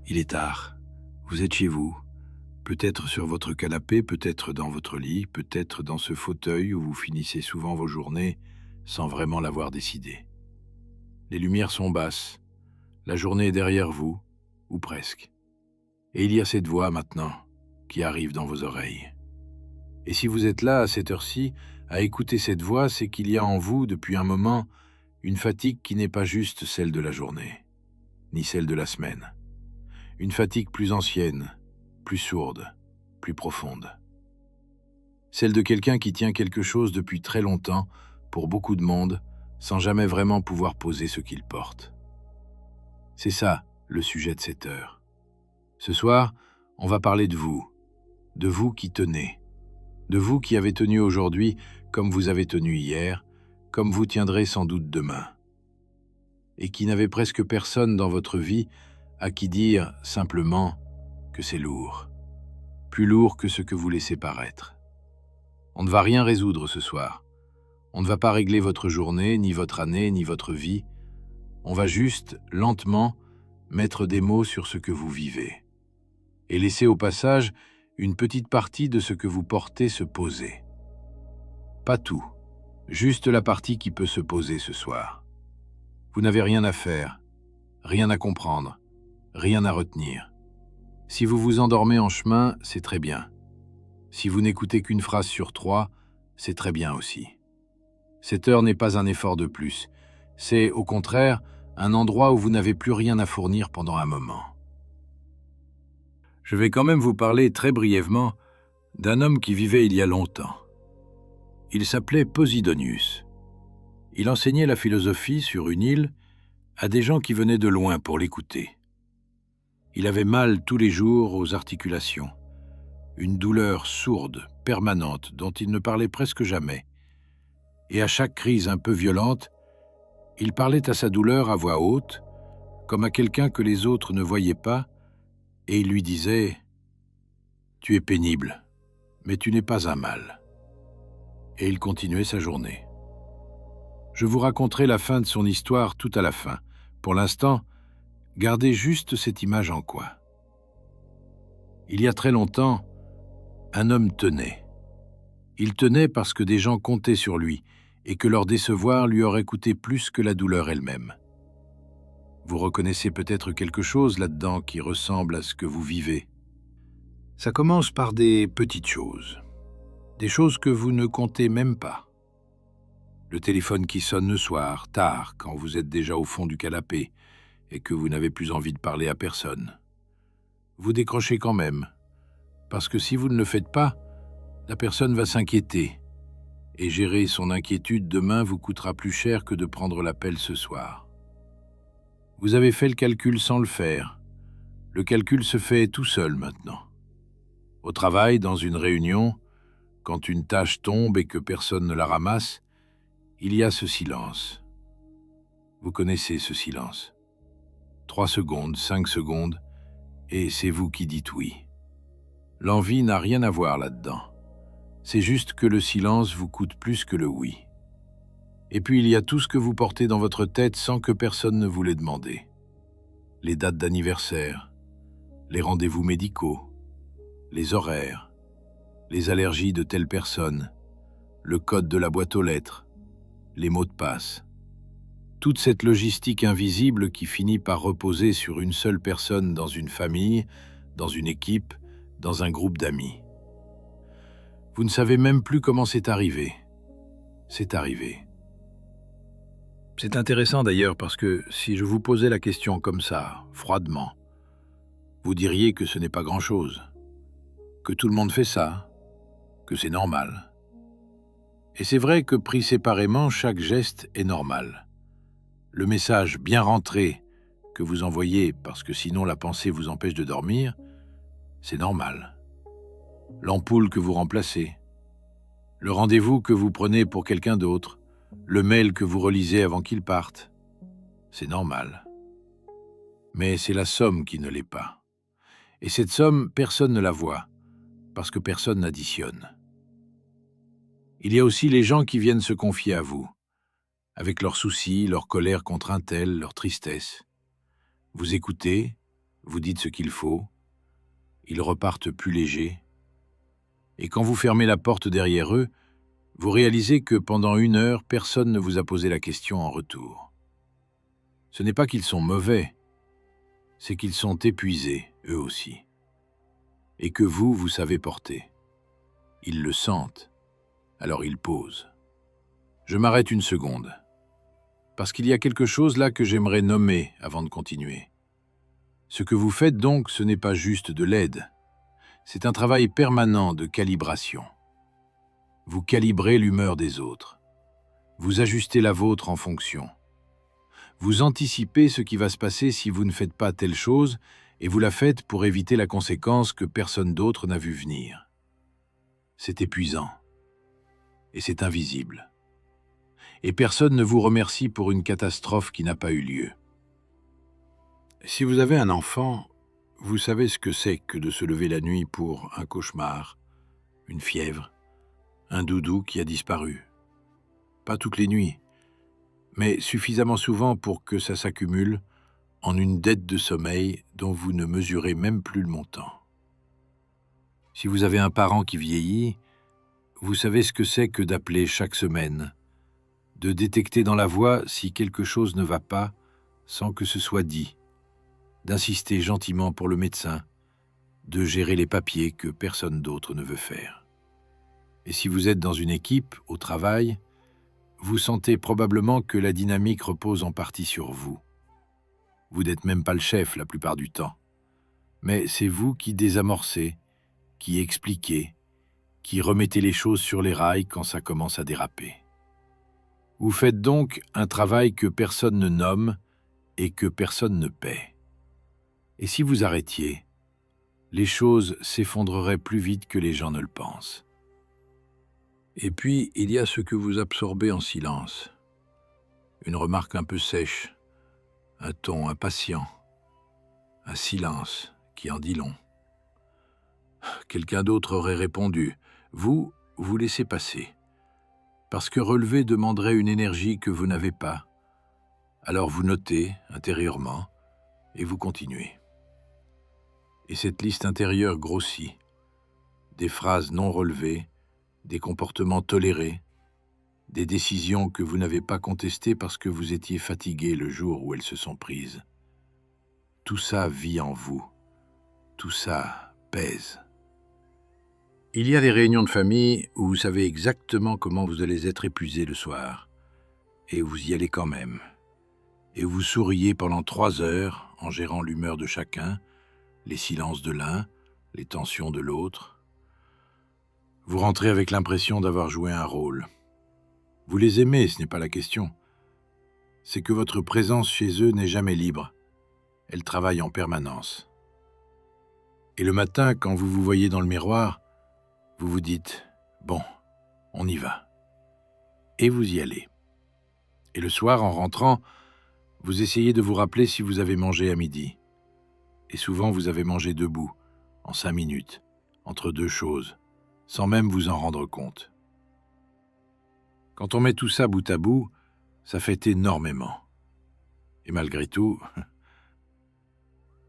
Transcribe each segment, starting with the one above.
Il est tard. Vous êtes chez vous. Peut-être sur votre canapé, peut-être dans votre lit, peut-être dans ce fauteuil où vous finissez souvent vos journées sans vraiment l'avoir décidé. Les lumières sont basses. La journée est derrière vous, ou presque. Et il y a cette voix maintenant qui arrive dans vos oreilles. Et si vous êtes là à cette heure-ci, à écouter cette voix, c'est qu'il y a en vous, depuis un moment, une fatigue qui n'est pas juste celle de la journée, ni celle de la semaine. Une fatigue plus ancienne, plus sourde, plus profonde. Celle de quelqu'un qui tient quelque chose depuis très longtemps, pour beaucoup de monde, sans jamais vraiment pouvoir poser ce qu'il porte. C'est ça, le sujet de cette heure. Ce soir, on va parler de vous qui tenez, de vous qui avez tenu aujourd'hui comme vous avez tenu hier, comme vous tiendrez sans doute demain, et qui n'avez presque personne dans votre vie à qui dire simplement que c'est lourd, plus lourd que ce que vous laissez paraître. On ne va rien résoudre ce soir. On ne va pas régler votre journée, ni votre année, ni votre vie. On va juste, lentement, mettre des mots sur ce que vous vivez. Et laisser au passage une petite partie de ce que vous portez se poser. Pas tout, juste la partie qui peut se poser ce soir. Vous n'avez rien à faire, rien à comprendre, rien à retenir. Si vous vous endormez en chemin, c'est très bien. Si vous n'écoutez qu'une phrase sur 3, c'est très bien aussi. Cette heure n'est pas un effort de plus. C'est, au contraire, un endroit où vous n'avez plus rien à fournir pendant un moment. Je vais quand même vous parler très brièvement d'un homme qui vivait il y a longtemps. Il s'appelait Posidonius. Il enseignait la philosophie sur une île à des gens qui venaient de loin pour l'écouter. Il avait mal tous les jours aux articulations, une douleur sourde, permanente, dont il ne parlait presque jamais. Et à chaque crise un peu violente, il parlait à sa douleur à voix haute, comme à quelqu'un que les autres ne voyaient pas, et il lui disait « Tu es pénible, mais tu n'es pas un mal. » Et il continuait sa journée. Je vous raconterai la fin de son histoire tout à la fin. Pour l'instant, gardez juste cette image en coin. Il y a très longtemps, un homme tenait. Il tenait parce que des gens comptaient sur lui et que leur décevoir lui aurait coûté plus que la douleur elle-même. Vous reconnaissez peut-être quelque chose là-dedans qui ressemble à ce que vous vivez. Ça commence par des petites choses. Des choses que vous ne comptez même pas. Le téléphone qui sonne le soir, tard, quand vous êtes déjà au fond du canapé et que vous n'avez plus envie de parler à personne. Vous décrochez quand même, parce que si vous ne le faites pas, la personne va s'inquiéter, et gérer son inquiétude demain vous coûtera plus cher que de prendre l'appel ce soir. Vous avez fait le calcul sans le faire. Le calcul se fait tout seul maintenant. Au travail, dans une réunion, quand une tâche tombe et que personne ne la ramasse, il y a ce silence. Vous connaissez ce silence. 3 secondes, 5 secondes, et c'est vous qui dites oui. L'envie n'a rien à voir là-dedans. C'est juste que le silence vous coûte plus que le oui. Et puis il y a tout ce que vous portez dans votre tête sans que personne ne vous l'ait demandé. Les dates d'anniversaire, les rendez-vous médicaux, les horaires, les allergies de telle personne, le code de la boîte aux lettres, les mots de passe. Toute cette logistique invisible qui finit par reposer sur une seule personne dans une famille, dans une équipe, dans un groupe d'amis. Vous ne savez même plus comment c'est arrivé. C'est arrivé. C'est intéressant d'ailleurs parce que si je vous posais la question comme ça, froidement, vous diriez que ce n'est pas grand-chose, que tout le monde fait ça, que c'est normal. Et c'est vrai que pris séparément, chaque geste est normal. Le message bien rentré que vous envoyez parce que sinon la pensée vous empêche de dormir, c'est normal. L'ampoule que vous remplacez, le rendez-vous que vous prenez pour quelqu'un d'autre, le mail que vous relisez avant qu'il parte, c'est normal. Mais c'est la somme qui ne l'est pas. Et cette somme, personne ne la voit, parce que personne n'additionne. Il y a aussi les gens qui viennent se confier à vous, avec leurs soucis, leur colère contre un tel, leur tristesse. Vous écoutez, vous dites ce qu'il faut, ils repartent plus légers, et quand vous fermez la porte derrière eux, vous réalisez que pendant 1 heure, personne ne vous a posé la question en retour. Ce n'est pas qu'ils sont mauvais, c'est qu'ils sont épuisés, eux aussi. Et que vous savez porter. Ils le sentent, alors ils posent. Je m'arrête 1 seconde, parce qu'il y a quelque chose là que j'aimerais nommer avant de continuer. Ce que vous faites donc, ce n'est pas juste de l'aide, c'est un travail permanent de calibration. Vous calibrez l'humeur des autres. Vous ajustez la vôtre en fonction. Vous anticipez ce qui va se passer si vous ne faites pas telle chose et vous la faites pour éviter la conséquence que personne d'autre n'a vu venir. C'est épuisant. Et c'est invisible. Et personne ne vous remercie pour une catastrophe qui n'a pas eu lieu. Si vous avez un enfant, vous savez ce que c'est que de se lever la nuit pour un cauchemar, une fièvre, un doudou qui a disparu. Pas toutes les nuits, mais suffisamment souvent pour que ça s'accumule en une dette de sommeil dont vous ne mesurez même plus le montant. Si vous avez un parent qui vieillit, vous savez ce que c'est que d'appeler chaque semaine, de détecter dans la voix si quelque chose ne va pas sans que ce soit dit, d'insister gentiment pour le médecin, de gérer les papiers que personne d'autre ne veut faire. Et si vous êtes dans une équipe, au travail, vous sentez probablement que la dynamique repose en partie sur vous. Vous n'êtes même pas le chef la plupart du temps, mais c'est vous qui désamorcez, qui expliquez, qui remettez les choses sur les rails quand ça commence à déraper. Vous faites donc un travail que personne ne nomme et que personne ne paie. Et si vous arrêtiez, les choses s'effondreraient plus vite que les gens ne le pensent. Et puis, il y a ce que vous absorbez en silence. Une remarque un peu sèche, un ton impatient, un silence qui en dit long. Quelqu'un d'autre aurait répondu. Vous laissez passer. Parce que relever demanderait une énergie que vous n'avez pas. Alors vous notez intérieurement et vous continuez. Et cette liste intérieure grossit. Des phrases non relevées, des comportements tolérés, des décisions que vous n'avez pas contestées parce que vous étiez fatigué le jour où elles se sont prises. Tout ça vit en vous. Tout ça pèse. Il y a des réunions de famille où vous savez exactement comment vous allez être épuisé le soir. Et vous y allez quand même. Et vous souriez pendant 3 heures en gérant l'humeur de chacun, les silences de l'un, les tensions de l'autre. Vous rentrez avec l'impression d'avoir joué un rôle. Vous les aimez, ce n'est pas la question. C'est que votre présence chez eux n'est jamais libre. Elle travaille en permanence. Et le matin, quand vous vous voyez dans le miroir, vous vous dites « Bon, on y va ». Et vous y allez. Et le soir, en rentrant, vous essayez de vous rappeler si vous avez mangé à midi. Et souvent, vous avez mangé debout, en 5 minutes, entre 2 choses, sans même vous en rendre compte. Quand on met tout ça bout à bout, ça fait énormément. Et malgré tout,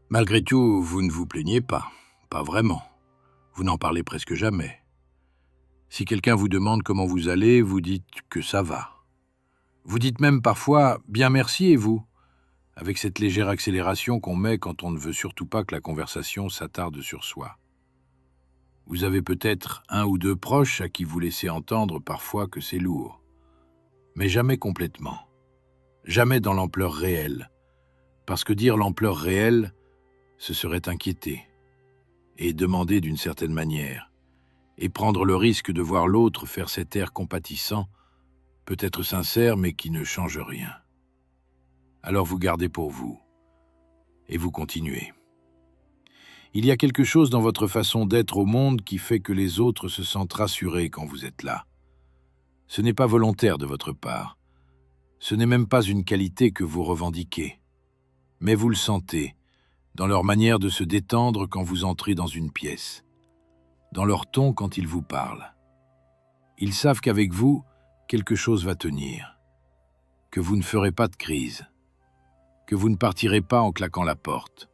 vous ne vous plaignez pas vraiment. Vous n'en parlez presque jamais. Si quelqu'un vous demande comment vous allez, vous dites que ça va. Vous dites même parfois « bien merci et vous ?» avec cette légère accélération qu'on met quand on ne veut surtout pas que la conversation s'attarde sur soi. Vous avez peut-être 1 ou 2 proches à qui vous laissez entendre parfois que c'est lourd, mais jamais complètement, jamais dans l'ampleur réelle, parce que dire l'ampleur réelle, ce serait inquiéter, et demander d'une certaine manière, et prendre le risque de voir l'autre faire cet air compatissant, peut-être sincère mais qui ne change rien. Alors vous gardez pour vous, et vous continuez. Il y a quelque chose dans votre façon d'être au monde qui fait que les autres se sentent rassurés quand vous êtes là. Ce n'est pas volontaire de votre part. Ce n'est même pas une qualité que vous revendiquez. Mais vous le sentez, dans leur manière de se détendre quand vous entrez dans une pièce, dans leur ton quand ils vous parlent. Ils savent qu'avec vous, quelque chose va tenir, que vous ne ferez pas de crise, que vous ne partirez pas en claquant la porte.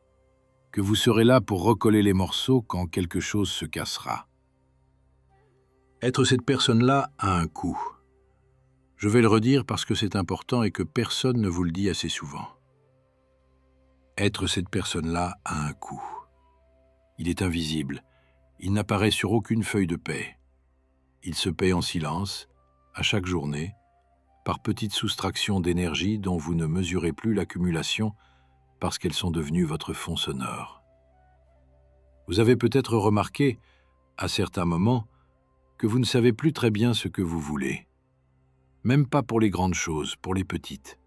que vous serez là pour recoller les morceaux quand quelque chose se cassera. Être cette personne-là a un coût. Je vais le redire parce que c'est important et que personne ne vous le dit assez souvent. Être cette personne-là a un coût. Il est invisible. Il n'apparaît sur aucune feuille de paie. Il se paie en silence, à chaque journée, par petites soustractions d'énergie dont vous ne mesurez plus l'accumulation parce qu'elles sont devenues votre fond sonore. Vous avez peut-être remarqué, à certains moments, que vous ne savez plus très bien ce que vous voulez. Même pas pour les grandes choses, pour les petites.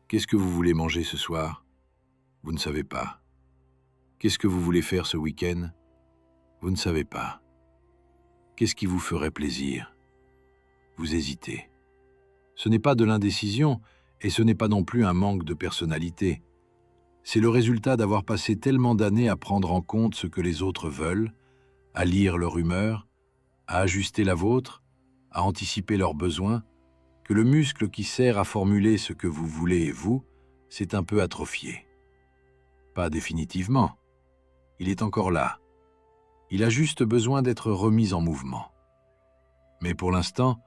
Qu'est-ce que vous voulez manger ce soir? Vous ne savez pas. Qu'est-ce que vous voulez faire ce week-end? Vous ne savez pas. Qu'est-ce qui vous ferait plaisir? Vous hésitez. Ce n'est pas de l'indécision et ce n'est pas non plus un manque de personnalité. C'est le résultat d'avoir passé tellement d'années à prendre en compte ce que les autres veulent, à lire leur humeur, à ajuster la vôtre, à anticiper leurs besoins, que le muscle qui sert à formuler ce que vous voulez et vous s'est un peu atrophié. Pas définitivement. Il est encore là. Il a juste besoin d'être remis en mouvement. Mais pour l'instant,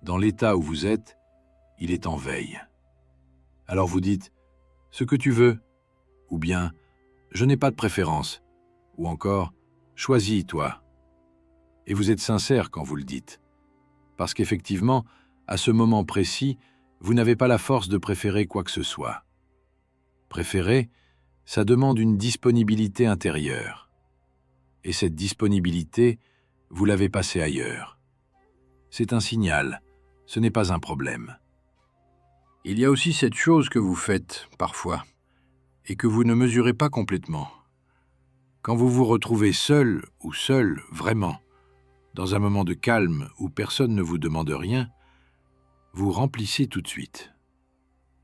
dans l'état où vous êtes, il est en veille. Alors vous dites « ce que tu veux » ou bien « je n'ai pas de préférence » ou encore « choisis, toi ». Et vous êtes sincère quand vous le dites. Parce qu'effectivement, à ce moment précis, vous n'avez pas la force de préférer quoi que ce soit. Préférer, ça demande une disponibilité intérieure. Et cette disponibilité, vous l'avez passée ailleurs. C'est un signal, ce n'est pas un problème. Il y a aussi cette chose que vous faites, parfois, et que vous ne mesurez pas complètement. Quand vous vous retrouvez seul ou seul, vraiment, dans un moment de calme où personne ne vous demande rien, vous remplissez tout de suite.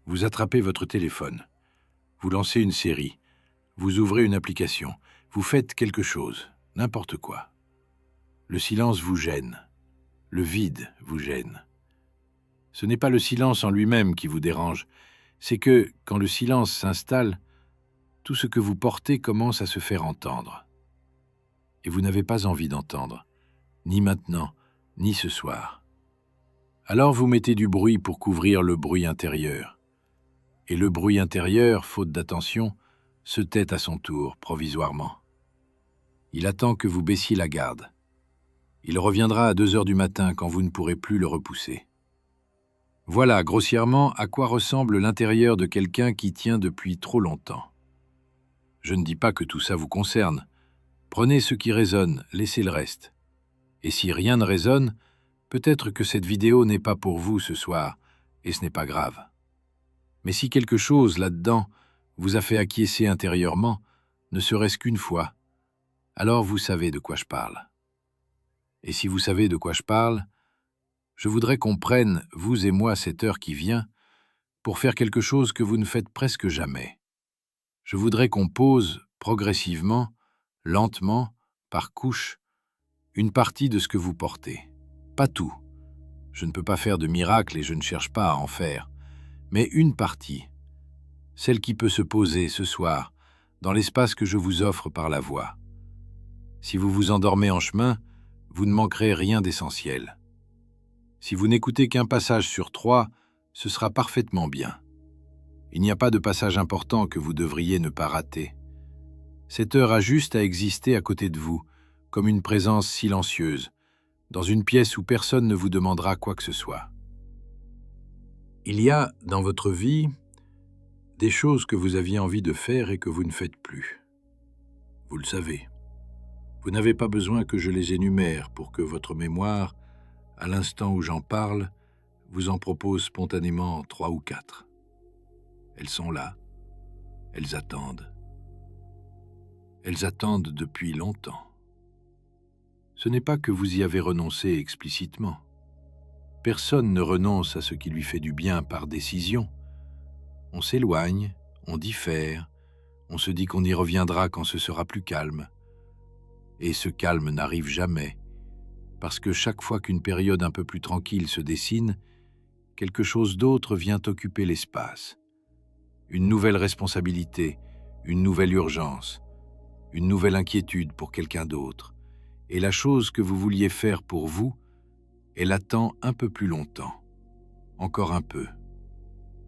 Vous attrapez votre téléphone, vous lancez une série, vous ouvrez une application, vous faites quelque chose, n'importe quoi. Le silence vous gêne, le vide vous gêne. Ce n'est pas le silence en lui-même qui vous dérange, c'est que, quand le silence s'installe, tout ce que vous portez commence à se faire entendre. Et vous n'avez pas envie d'entendre, ni maintenant, ni ce soir. Alors vous mettez du bruit pour couvrir le bruit intérieur. Et le bruit intérieur, faute d'attention, se tait à son tour, provisoirement. Il attend que vous baissiez la garde. Il reviendra à 2 heures du matin quand vous ne pourrez plus le repousser. Voilà, grossièrement, à quoi ressemble l'intérieur de quelqu'un qui tient depuis trop longtemps. Je ne dis pas que tout ça vous concerne. Prenez ce qui résonne, laissez le reste. Et si rien ne résonne, peut-être que cette vidéo n'est pas pour vous ce soir, et ce n'est pas grave. Mais si quelque chose, là-dedans, vous a fait acquiescer intérieurement, ne serait-ce qu'une fois, alors vous savez de quoi je parle. Et si vous savez de quoi je parle, je voudrais qu'on prenne, vous et moi, cette heure qui vient, pour faire quelque chose que vous ne faites presque jamais. Je voudrais qu'on pose, progressivement, lentement, par couches, une partie de ce que vous portez. Pas tout. Je ne peux pas faire de miracle et je ne cherche pas à en faire. Mais une partie, celle qui peut se poser ce soir, dans l'espace que je vous offre par la voix. Si vous vous endormez en chemin, vous ne manquerez rien d'essentiel. Si vous n'écoutez qu'un passage sur 3, ce sera parfaitement bien. Il n'y a pas de passage important que vous devriez ne pas rater. Cette heure a juste à exister à côté de vous, comme une présence silencieuse, dans une pièce où personne ne vous demandera quoi que ce soit. Il y a, dans votre vie, des choses que vous aviez envie de faire et que vous ne faites plus. Vous le savez. Vous n'avez pas besoin que je les énumère pour que votre mémoire, à l'instant où j'en parle, vous en propose spontanément 3 ou 4. Elles sont là. Elles attendent. Elles attendent depuis longtemps. Ce n'est pas que vous y avez renoncé explicitement. Personne ne renonce à ce qui lui fait du bien par décision. On s'éloigne, on diffère, on se dit qu'on y reviendra quand ce sera plus calme. Et ce calme n'arrive jamais, parce que chaque fois qu'une période un peu plus tranquille se dessine, quelque chose d'autre vient occuper l'espace. Une nouvelle responsabilité, une nouvelle urgence, une nouvelle inquiétude pour quelqu'un d'autre, et la chose que vous vouliez faire pour vous, elle attend un peu plus longtemps, encore un peu,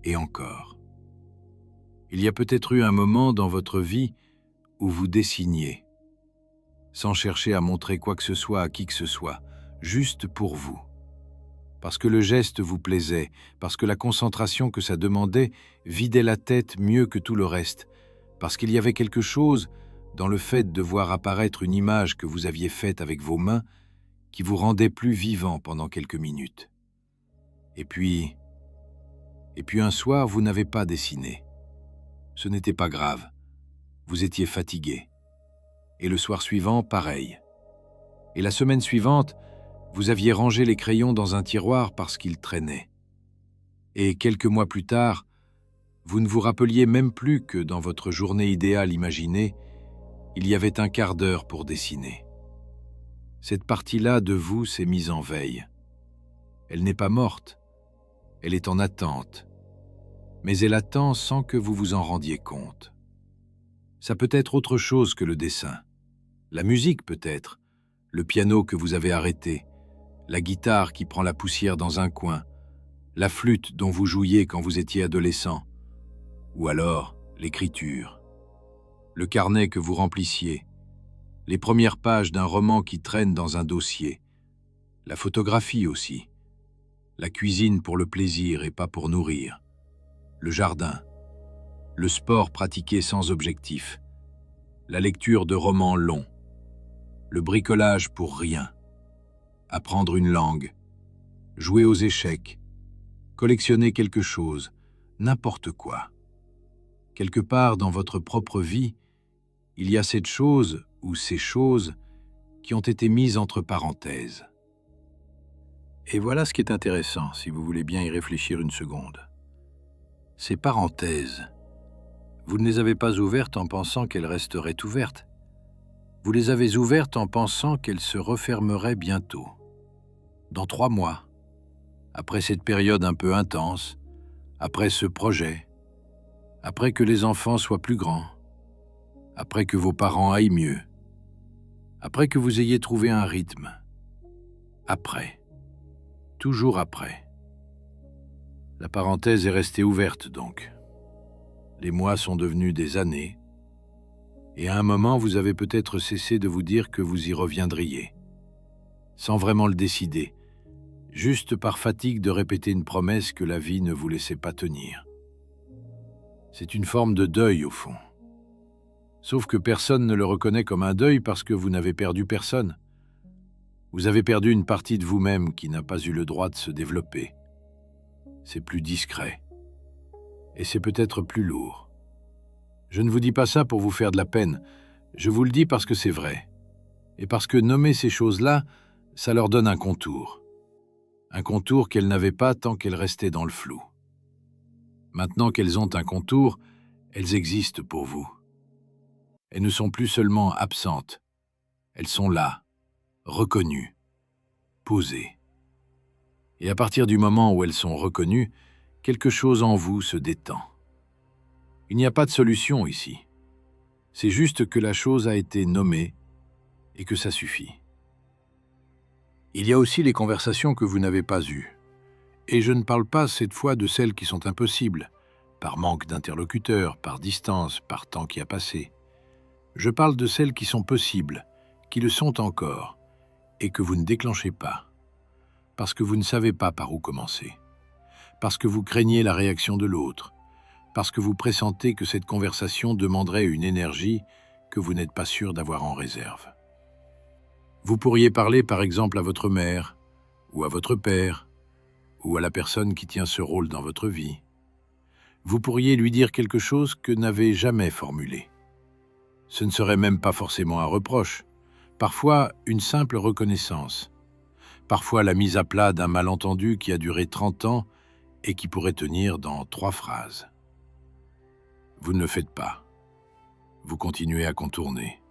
et encore. Il y a peut-être eu un moment dans votre vie où vous dessiniez, sans chercher à montrer quoi que ce soit à qui que ce soit, juste pour vous. Parce que le geste vous plaisait, parce que la concentration que ça demandait vidait la tête mieux que tout le reste, parce qu'il y avait quelque chose dans le fait de voir apparaître une image que vous aviez faite avec vos mains qui vous rendait plus vivant pendant quelques minutes. Et puis un soir, vous n'avez pas dessiné. Ce n'était pas grave. Vous étiez fatigué. Et le soir suivant, pareil. Et la semaine suivante, vous aviez rangé les crayons dans un tiroir parce qu'ils traînaient. Et quelques mois plus tard, vous ne vous rappeliez même plus que dans votre journée idéale imaginée, il y avait un quart d'heure pour dessiner. Cette partie-là de vous s'est mise en veille. Elle n'est pas morte, elle est en attente, mais elle attend sans que vous vous en rendiez compte. Ça peut être autre chose que le dessin. La musique peut-être, le piano que vous avez arrêté, la guitare qui prend la poussière dans un coin, la flûte dont vous jouiez quand vous étiez adolescent, ou alors l'écriture, le carnet que vous remplissiez, les premières pages d'un roman qui traîne dans un dossier, la photographie aussi, la cuisine pour le plaisir et pas pour nourrir, le jardin, le sport pratiqué sans objectif, la lecture de romans longs, le bricolage pour rien, apprendre une langue, jouer aux échecs, collectionner quelque chose, n'importe quoi. Quelque part dans votre propre vie, il y a cette chose ou ces choses qui ont été mises entre parenthèses. Et voilà ce qui est intéressant, si vous voulez bien y réfléchir une seconde. Ces parenthèses, vous ne les avez pas ouvertes en pensant qu'elles resteraient ouvertes. Vous les avez ouvertes en pensant qu'elles se refermeraient bientôt, dans 3 mois, après cette période un peu intense, après ce projet, après que les enfants soient plus grands, après que vos parents aillent mieux, après que vous ayez trouvé un rythme, après, toujours après. La parenthèse est restée ouverte donc. Les mois sont devenus des années, et à un moment vous avez peut-être cessé de vous dire que vous y reviendriez, sans vraiment le décider, juste par fatigue de répéter une promesse que la vie ne vous laissait pas tenir. C'est une forme de deuil au fond. Sauf que personne ne le reconnaît comme un deuil parce que vous n'avez perdu personne. Vous avez perdu une partie de vous-même qui n'a pas eu le droit de se développer. C'est plus discret. Et c'est peut-être plus lourd. Je ne vous dis pas ça pour vous faire de la peine, je vous le dis parce que c'est vrai. Et parce que nommer ces choses-là, ça leur donne un contour. Un contour qu'elles n'avaient pas tant qu'elles restaient dans le flou. Maintenant qu'elles ont un contour, elles existent pour vous. Elles ne sont plus seulement absentes, elles sont là, reconnues, posées. Et à partir du moment où elles sont reconnues, quelque chose en vous se détend. Il n'y a pas de solution ici. C'est juste que la chose a été nommée et que ça suffit. Il y a aussi les conversations que vous n'avez pas eues. Et je ne parle pas cette fois de celles qui sont impossibles, par manque d'interlocuteurs, par distance, par temps qui a passé. Je parle de celles qui sont possibles, qui le sont encore, et que vous ne déclenchez pas, parce que vous ne savez pas par où commencer, parce que vous craignez la réaction de l'autre, parce que vous pressentez que cette conversation demanderait une énergie que vous n'êtes pas sûr d'avoir en réserve. Vous pourriez parler par exemple à votre mère, ou à votre père, ou à la personne qui tient ce rôle dans votre vie. Vous pourriez lui dire quelque chose que n'avez jamais formulé. Ce ne serait même pas forcément un reproche, parfois une simple reconnaissance, parfois la mise à plat d'un malentendu qui a duré 30 ans et qui pourrait tenir dans 3 phrases. Vous ne le faites pas. Vous continuez à contourner,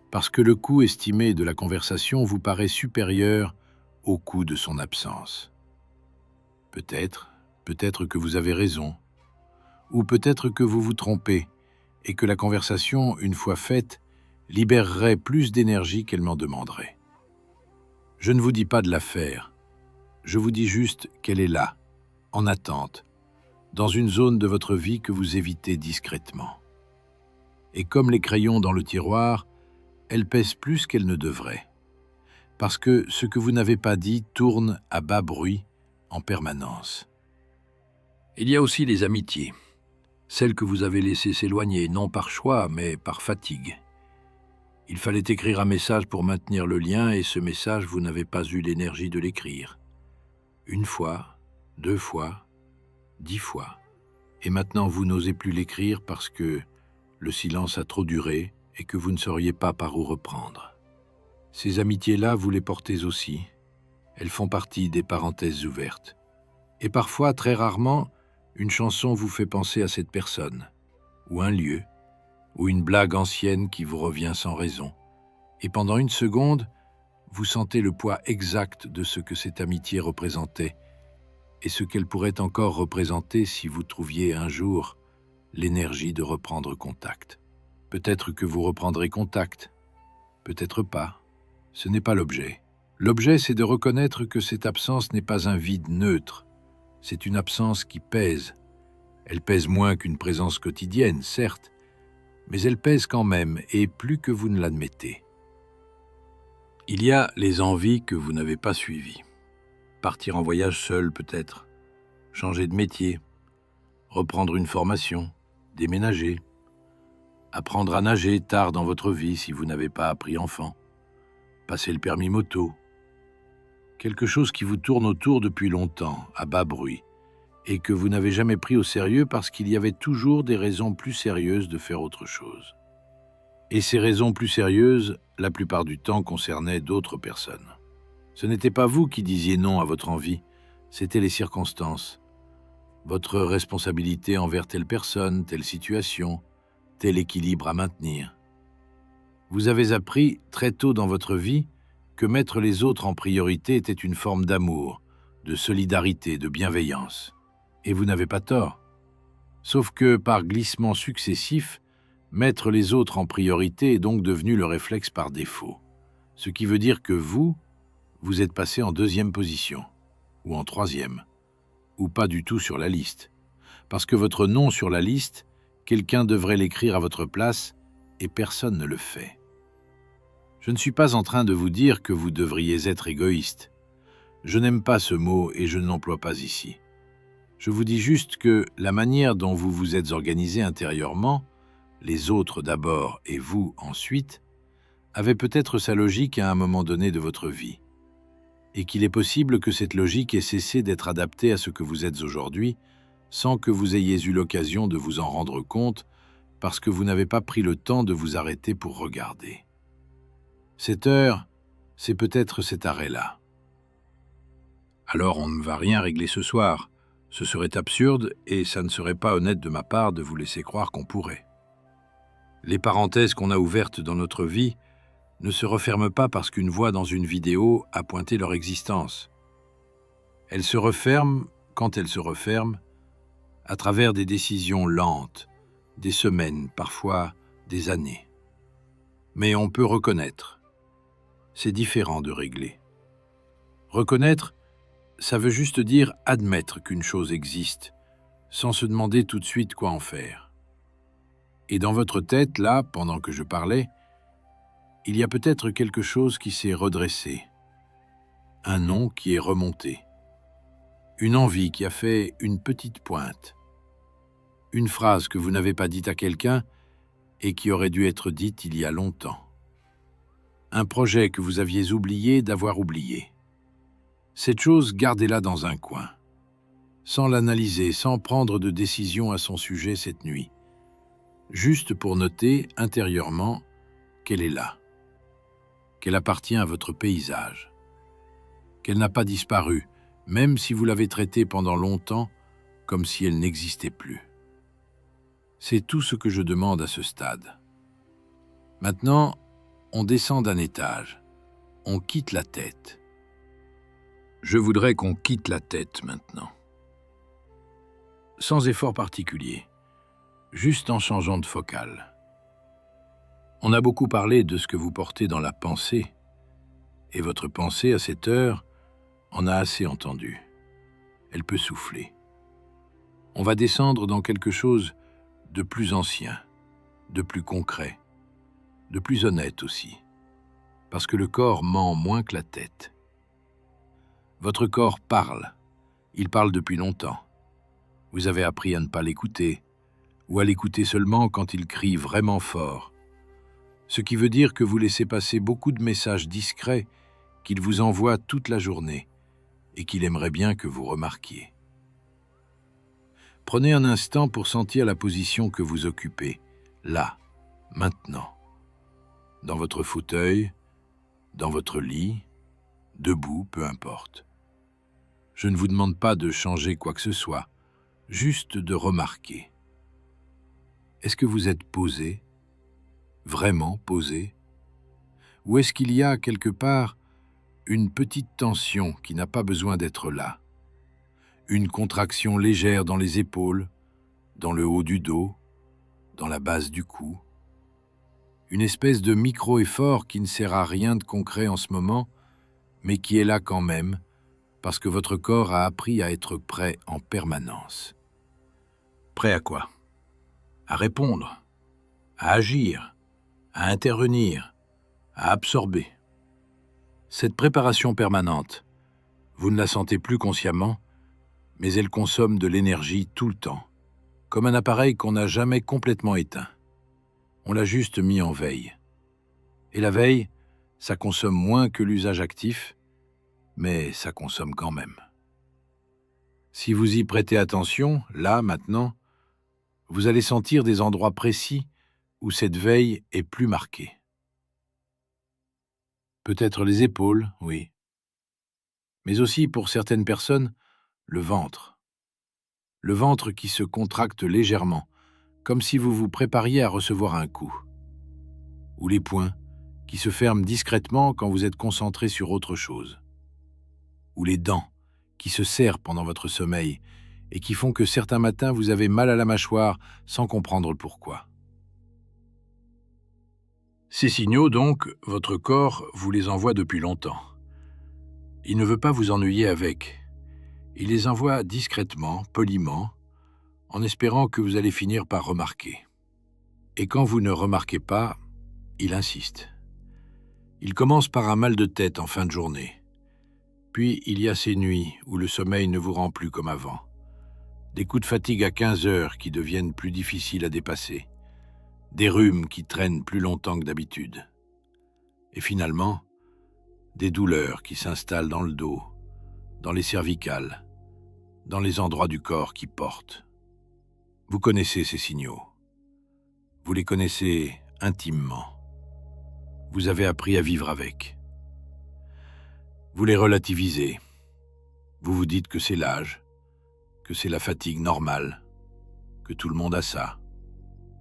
parce que le coût estimé de la conversation vous paraît supérieur au coût de son absence. Peut-être que vous avez raison, ou peut-être que vous vous trompez, et que la conversation, une fois faite, libérerait plus d'énergie qu'elle m'en demanderait. Je ne vous dis pas de la faire, je vous dis juste qu'elle est là, en attente, dans une zone de votre vie que vous évitez discrètement. Et comme les crayons dans le tiroir, elle pèse plus qu'elle ne devrait, parce que ce que vous n'avez pas dit tourne à bas bruit en permanence. Il y a aussi les amitiés, celles que vous avez laissées s'éloigner, non par choix, mais par fatigue. Il fallait écrire un message pour maintenir le lien, et ce message, vous n'avez pas eu l'énergie de l'écrire. 1 fois, 2 fois, 10 fois. Et maintenant, vous n'osez plus l'écrire parce que le silence a trop duré et que vous ne sauriez pas par où reprendre. Ces amitiés-là, vous les portez aussi. Elles font partie des parenthèses ouvertes. Et parfois, très rarement, une chanson vous fait penser à cette personne, ou un lieu, ou une blague ancienne qui vous revient sans raison. Et pendant 1 seconde, vous sentez le poids exact de ce que cette amitié représentait et ce qu'elle pourrait encore représenter si vous trouviez un jour l'énergie de reprendre contact. Peut-être que vous reprendrez contact, peut-être pas. Ce n'est pas l'objet. L'objet, c'est de reconnaître que cette absence n'est pas un vide neutre. C'est une absence qui pèse. Elle pèse moins qu'une présence quotidienne, certes, mais elle pèse quand même, et plus que vous ne l'admettez. Il y a les envies que vous n'avez pas suivies. Partir en voyage seul, peut-être. Changer de métier. Reprendre une formation. Déménager. Apprendre à nager tard dans votre vie si vous n'avez pas appris enfant. Passer le permis moto. Quelque chose qui vous tourne autour depuis longtemps, à bas bruit, et que vous n'avez jamais pris au sérieux parce qu'il y avait toujours des raisons plus sérieuses de faire autre chose. Et ces raisons plus sérieuses, la plupart du temps, concernaient d'autres personnes. Ce n'était pas vous qui disiez non à votre envie, c'étaient les circonstances. Votre responsabilité envers telle personne, telle situation, tel équilibre à maintenir. Vous avez appris très tôt dans votre vie que mettre les autres en priorité était une forme d'amour, de solidarité, de bienveillance. Et vous n'avez pas tort. Sauf que, par glissements successifs, mettre les autres en priorité est donc devenu le réflexe par défaut. Ce qui veut dire que vous êtes passé en 2e position, ou en 3e, ou pas du tout sur la liste. Parce que votre nom sur la liste, quelqu'un devrait l'écrire à votre place, et personne ne le fait. Je ne suis pas en train de vous dire que vous devriez être égoïste. Je n'aime pas ce mot et je ne l'emploie pas ici. Je vous dis juste que la manière dont vous vous êtes organisé intérieurement, les autres d'abord et vous ensuite, avait peut-être sa logique à un moment donné de votre vie. Et qu'il est possible que cette logique ait cessé d'être adaptée à ce que vous êtes aujourd'hui, sans que vous ayez eu l'occasion de vous en rendre compte, parce que vous n'avez pas pris le temps de vous arrêter pour regarder. Cette heure, c'est peut-être cet arrêt-là. Alors on ne va rien régler ce soir. Ce serait absurde et ça ne serait pas honnête de ma part de vous laisser croire qu'on pourrait. Les parenthèses qu'on a ouvertes dans notre vie ne se referment pas parce qu'une voix dans une vidéo a pointé leur existence. Elles se referment, quand elles se referment, à travers des décisions lentes, des semaines, parfois des années. Mais on peut reconnaître. C'est différent de régler. Reconnaître, ça veut juste dire admettre qu'une chose existe, sans se demander tout de suite quoi en faire. Et dans votre tête, là, pendant que je parlais, il y a peut-être quelque chose qui s'est redressé, un nom qui est remonté, une envie qui a fait une petite pointe, une phrase que vous n'avez pas dite à quelqu'un et qui aurait dû être dite il y a longtemps. Un projet que vous aviez oublié d'avoir oublié. Cette chose, gardez-la dans un coin, sans l'analyser, sans prendre de décision à son sujet cette nuit, juste pour noter intérieurement qu'elle est là, qu'elle appartient à votre paysage, qu'elle n'a pas disparu, même si vous l'avez traitée pendant longtemps comme si elle n'existait plus. C'est tout ce que je demande à ce stade. Maintenant, on descend d'un étage, on quitte la tête. Je voudrais qu'on quitte la tête maintenant. Sans effort particulier. juste en changeant de focale. On a beaucoup parlé de ce que vous portez dans la pensée, et votre pensée, à cette heure, en a assez entendu. Elle peut souffler. On va descendre dans quelque chose de plus ancien, de plus concret, de plus honnête aussi, parce que le corps ment moins que la tête. Votre corps parle, il parle depuis longtemps. Vous avez appris à ne pas l'écouter, ou à l'écouter seulement quand il crie vraiment fort, ce qui veut dire que vous laissez passer beaucoup de messages discrets qu'il vous envoie toute la journée et qu'il aimerait bien que vous remarquiez. Prenez un instant pour sentir la position que vous occupez, là, maintenant, dans votre fauteuil, dans votre lit, debout, peu importe. Je ne vous demande pas de changer quoi que ce soit, juste de remarquer. Est-ce que vous êtes posé, vraiment posé? Ou est-ce qu'il y a quelque part une petite tension qui n'a pas besoin d'être là? Une contraction légère dans les épaules, dans le haut du dos, dans la base du cou. Une espèce de micro-effort qui ne sert à rien de concret en ce moment, mais qui est là quand même, parce que votre corps a appris à être prêt en permanence. Prêt à quoi? À répondre, à agir, à intervenir, à absorber. Cette préparation permanente, vous ne la sentez plus consciemment, mais elle consomme de l'énergie tout le temps, comme un appareil qu'on n'a jamais complètement éteint. On l'a juste mis en veille. Et la veille, ça consomme moins que l'usage actif, mais ça consomme quand même. Si vous y prêtez attention, là, maintenant, vous allez sentir des endroits précis où cette veille est plus marquée. Peut-être les épaules, oui. Mais aussi, pour certaines personnes, le ventre. Le ventre qui se contracte légèrement, comme si vous vous prépariez à recevoir un coup. Ou les poings, qui se ferment discrètement quand vous êtes concentré sur autre chose. Ou les dents, qui se serrent pendant votre sommeil et qui font que certains matins vous avez mal à la mâchoire sans comprendre le pourquoi. Ces signaux, donc, votre corps vous les envoie depuis longtemps. Il ne veut pas vous ennuyer avec. Il les envoie discrètement, poliment, en espérant que vous allez finir par remarquer. Et quand vous ne remarquez pas, il insiste. Il commence par un mal de tête en fin de journée. Puis il y a ces nuits où le sommeil ne vous rend plus comme avant. Des coups de fatigue à 15 heures qui deviennent plus difficiles à dépasser. Des rhumes qui traînent plus longtemps que d'habitude. Et finalement, des douleurs qui s'installent dans le dos, dans les cervicales, dans les endroits du corps qui portent. Vous connaissez ces signaux. Vous les connaissez intimement. Vous avez appris à vivre avec. Vous les relativisez. Vous vous dites que c'est l'âge, que c'est la fatigue normale, que tout le monde a ça.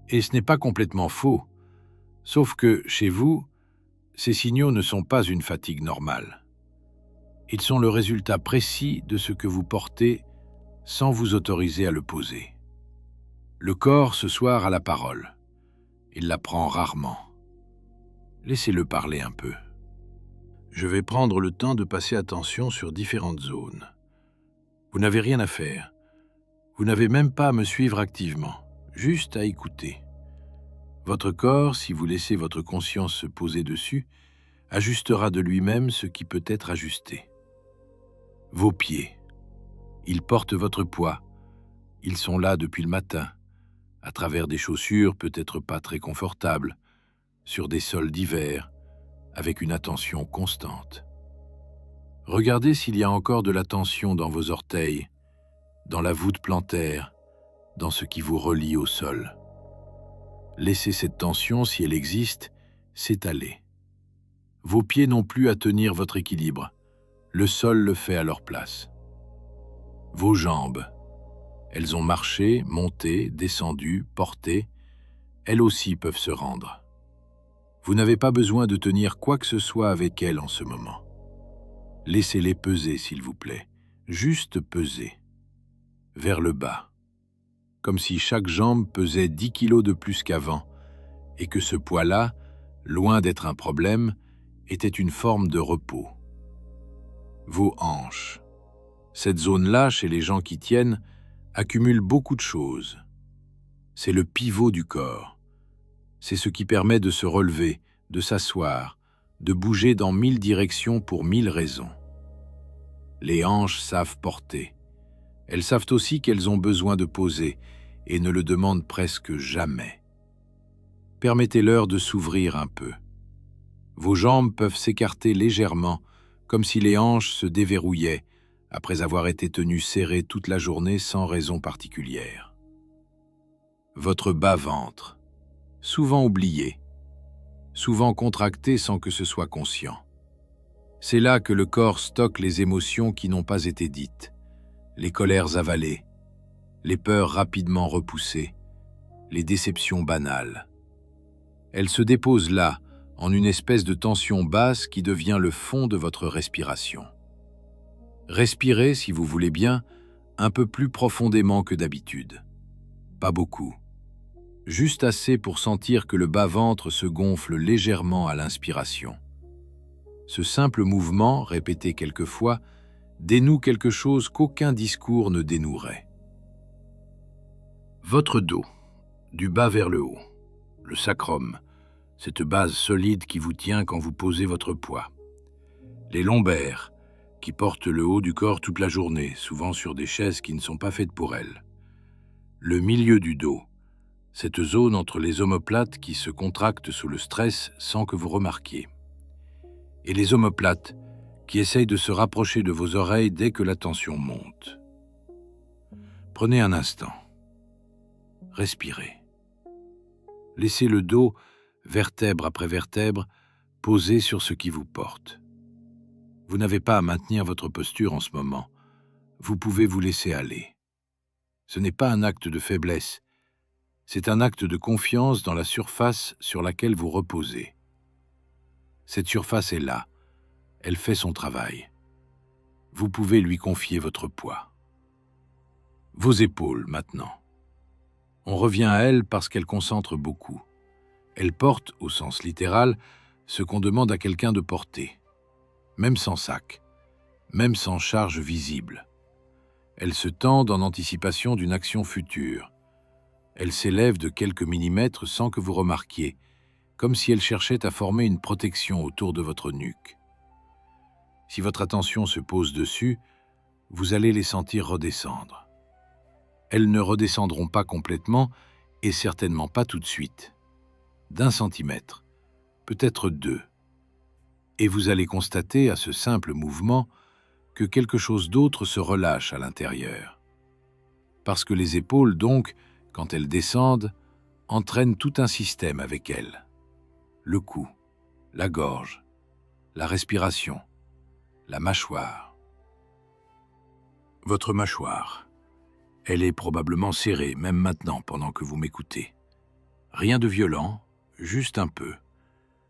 Et ce n'est pas complètement faux, sauf que, chez vous, ces signaux ne sont pas une fatigue normale. Ils sont le résultat précis de ce que vous portez sans vous autoriser à le poser. Le corps ce soir a la parole. Il la prend rarement. Laissez-le parler un peu. Je vais prendre le temps de passer attention sur différentes zones. Vous n'avez rien à faire. Vous n'avez même pas à me suivre activement, juste à écouter. Votre corps, si vous laissez votre conscience se poser dessus, ajustera de lui-même ce qui peut être ajusté. Vos pieds. Ils portent votre poids. Ils sont là depuis le matin, à travers des chaussures peut-être pas très confortables, sur des sols d'hiver, avec une attention constante. Regardez s'il y a encore de la tension dans vos orteils, dans la voûte plantaire, dans ce qui vous relie au sol. Laissez cette tension, si elle existe, s'étaler. Vos pieds n'ont plus à tenir votre équilibre. Le sol le fait à leur place. Vos jambes. Elles ont marché, monté, descendu, porté. Elles aussi peuvent se rendre. Vous n'avez pas besoin de tenir quoi que ce soit avec elles en ce moment. Laissez-les peser, s'il vous plaît. Juste peser. Vers le bas. comme si chaque jambe pesait 10 kilos de plus qu'avant, et que ce poids-là, loin d'être un problème, était une forme de repos. Vos hanches. Cette zone-là, chez les gens qui tiennent, accumule beaucoup de choses. C'est le pivot du corps. C'est ce qui permet de se relever, de s'asseoir, de bouger dans 1000 directions pour 1000 raisons. Les hanches savent porter. Elles savent aussi qu'elles ont besoin de poser et ne le demandent presque jamais. Permettez-leur de s'ouvrir un peu. Vos jambes peuvent s'écarter légèrement, comme si les hanches se déverrouillaient après avoir été tenues serrées toute la journée sans raison particulière. Votre bas-ventre, souvent oublié, souvent contracté sans que ce soit conscient. C'est là que le corps stocke les émotions qui n'ont pas été dites, les colères avalées, les peurs rapidement repoussées, les déceptions banales. Elles se déposent là, en une espèce de tension basse qui devient le fond de votre respiration. Respirez, si vous voulez bien, un peu plus profondément que d'habitude. Pas beaucoup. Juste assez pour sentir que le bas-ventre se gonfle légèrement à l'inspiration. Ce simple mouvement, répété quelquefois, dénoue quelque chose qu'aucun discours ne dénouerait. Votre dos, du bas vers le haut, le sacrum, cette base solide qui vous tient quand vous posez votre poids. Les lombaires, qui portent le haut du corps toute la journée, souvent sur des chaises qui ne sont pas faites pour elles. Le milieu du dos, cette zone entre les omoplates qui se contractent sous le stress sans que vous remarquiez. Et les omoplates qui essayent de se rapprocher de vos oreilles dès que la tension monte. Prenez un instant. Respirez. Laissez le dos, vertèbre après vertèbre, posé sur ce qui vous porte. Vous n'avez pas à maintenir votre posture en ce moment. Vous pouvez vous laisser aller. Ce n'est pas un acte de faiblesse. C'est un acte de confiance dans la surface sur laquelle vous reposez. Cette surface est là. Elle fait son travail. Vous pouvez lui confier votre poids. Vos épaules, maintenant. On revient à elles parce qu'elles concentrent beaucoup. Elles portent, au sens littéral, ce qu'on demande à quelqu'un de porter. Même sans sac, même sans charge visible. Elles se tendent en anticipation d'une action future. Elles s'élèvent de quelques millimètres sans que vous remarquiez, comme si elles cherchaient à former une protection autour de votre nuque. Si votre attention se pose dessus, vous allez les sentir redescendre. Elles ne redescendront pas complètement et certainement pas tout de suite. d'1 centimètre, peut-être 2. Et vous allez constater à ce simple mouvement que quelque chose d'autre se relâche à l'intérieur. Parce que les épaules, donc, quand elles descendent, entraînent tout un système avec elles. Le cou, la gorge, la respiration, la mâchoire. Votre mâchoire. Elle est probablement serrée, même maintenant, pendant que vous m'écoutez. Rien de violent, juste un peu.